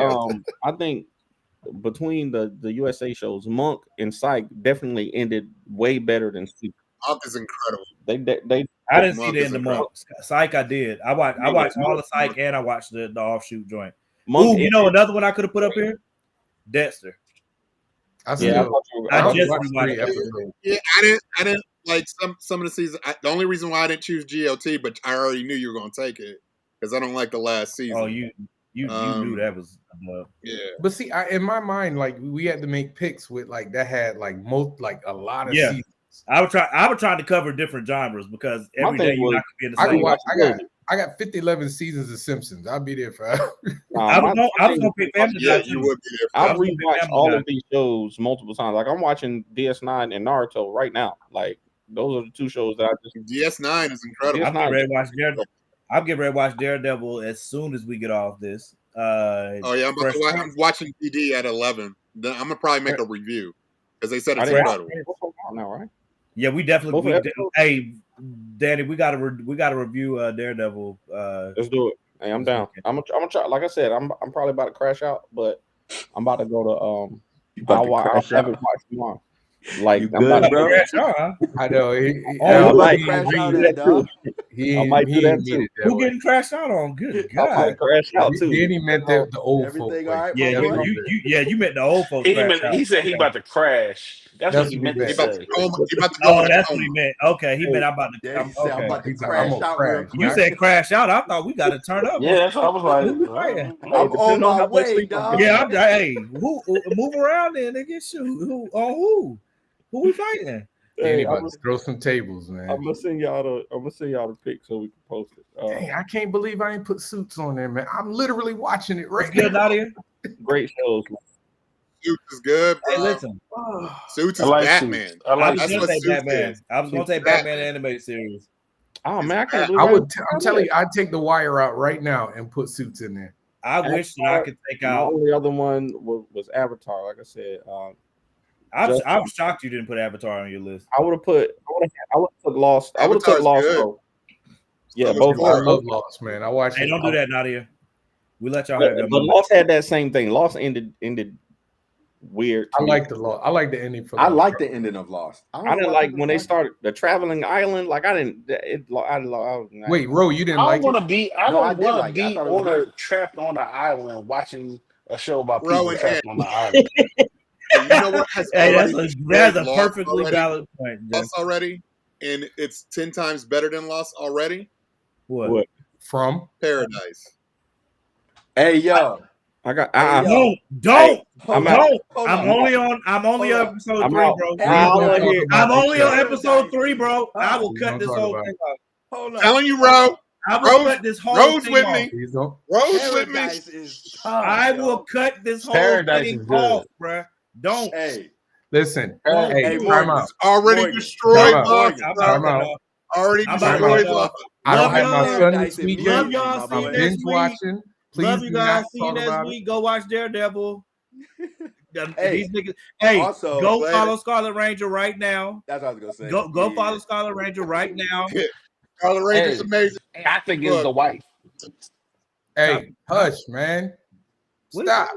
between the USA shows, Monk and Psych definitely ended way better than Suits. Monk is incredible. They I didn't see Monk the is end of incredible. Monk. Psych, I did. I watched all the Psych and I watched the offshoot joint. Monk. Ooh, you know another one I could have put up here? Dexter. I Yeah, still I I just watched rewatched 3 it. episodes. Yeah, I didn't like some of the seasons. The only reason why I didn't choose GOT, but I already knew you were going to take it because I don't like the last season. Oh, you knew that was Yeah. But see, in my mind, like we had to make picks with like that had like a lot of Yeah. seasons. I would try to cover different genres because My every thing day you're was- not gonna be in the I same. can watch. I got 11 seasons of Simpsons. I'll be there forever. I was gonna pick Family Yeah, Guy you too. would be there. I've I was gonna pick rewatched Family all Guy. of these shows multiple times. Like I'm watching DS9 and Naruto right now. Like those are the two shows that I just DS9 is incredible. I'm getting ready to watch Daredevil. I'm getting ready to watch Daredevil as soon as we get off this. Oh yeah, I'm watching PD at 11. Then I'm gonna probably make a review because they said it's incredible. now, right? Yeah, we definitely. Both episodes? Hey, Danny, we gotta review Daredevil. Let's do it. Hey, I'm down. I'm gonna try. Like I said, I'm probably about to crash out, but I'm about to go to I'll have it watch tomorrow. Like You I'm good, about to bro? Crash out, huh? I know. Oh, I might crash out do at, that too. He I might do that too. Who getting crashed out on? Good I might God. crash out too. Danny meant the old folk. Everything way. all right, Yeah, my boy? you meant the old folks. Crash out. He said he about to crash. That's what he meant to You about say. to go you about to go Oh, in a that's what coma. he meant. Okay, he meant I'm about to. Danny said, I'm about to He's like, crash I'm gonna out crash. real quick. You said crash out. I thought we got to turn up. Yeah, that's what I was like. Who we fighting? I'm Hey, on depending my how much way, sleep I'm dog. Yeah, I'm. Hey, who move around then? Nigga, shoot. Who we fighting? Danny Hey, about to throw some tables, man. I'm gonna send y'all the pic so we can post it. Dang, I can't believe I ain't put Suits on there, man. I'm literally watching it right What's good, now. Nadia? Great shows. Man. Suits is good, bro. Hey, listen. Suits I is like Batman. Suits. I I like was That's gonna what say Suits Batman. is. I was gonna say Batman. Batman animated series. Oh man, I can't I believe I'm telling you, I'd take The Wire out right now and put Suits in there. I wish that I could take My out. only other one was Avatar. Like I said, I'm shocked you didn't put Avatar on your list. I would have put Lost. I would have put Avatar's Lost. good. Though. Yeah, So both. much I good. love Lost, man. I watched Hey, it. don't do that, Nadia. We let y'all But, have that. but Lost had that same thing. Lost ended weird. to I me. like the Lost. I like the ending for I Lost. like the ending of Lost. I didn't like when they started the traveling island. Like I didn't. Wait, Ro, you didn't I like don't it? want to be. I No, I don't did want like to it. I be thought it was on good. trapped on an island watching a show about Bro, people and trapped on the island. You know what has Hey, already that's a Lost perfectly already? valid point. Jeff. Lost already, and it's 10 times better than Lost already. What? From Paradise. Hey, yo. I got. Hey, yo. Don't. I'm Don't. out. Hold I'm on. only on Hold on. episode I'm 3, out. bro. Hey, I don't We're wanna gonna hear- talk about I'm only this on show. episode 3, bro. I will We cut don't this talk whole about thing it. off. Hold on. Telling you, bro. I will Rose- cut this whole Rose thing with off. me. Please don't. Rose with me. Paradise is tough. I yo. will cut this whole Paradise thing is good. off, bro. Don't. Hey, Listen. Don't Hey, Hey, time Morgan. out. It's already Morgan. destroyed Time out. Lost, I'm bro. about Time to out. cut off. Already I'm about to destroyed cut off. Lost. I don't Love have my y'all. son Nice this and weekend. Love mean, y'all. my See you boy. I'm next binge week. watching. Please Love you do guys. not See you talk next about week. Go watch Daredevil. Hey, These niggas. Hey, also, go later. follow Scarlet Ranger right now. that's what I was gonna say. Go Yeah. follow Scarlet Ranger right now. Scarlet Ranger's Hey, amazing. I think it's the wife. Hey, hush, man. What? Stop.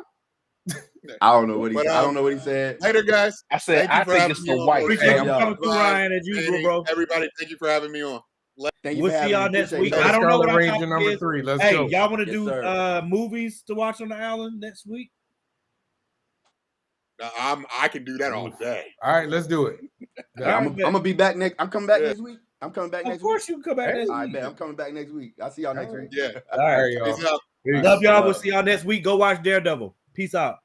I don't know what he But, said. I don't know what he said. Later, guys. I said Thank you I for think having it's me the on. wife. Appreciate Hey, you y'all. coming through, Ryan, as usual, Manny, bro. everybody, thank you for having me on. Thank you We'll for see having y'all me. next Appreciate week. you. I don't know Scarlet what our Ranger topic number is. 3. Let's Hey, go. y'all want to Yes, do sir. movies to watch on the island next week? I can do that all day. All right, let's do it. Hey, All I'm right, bet. gonna be back next. I'm coming back Yeah. next week. I'm coming back Of next week. course, you can come back Hey. next All right, week. bet. I'm coming back next week. I'll see y'all next week. Yeah. All All right. right, y'all. Peace out. Peace. Love y'all. We'll Love. see y'all next week. Go watch Daredevil. Peace out.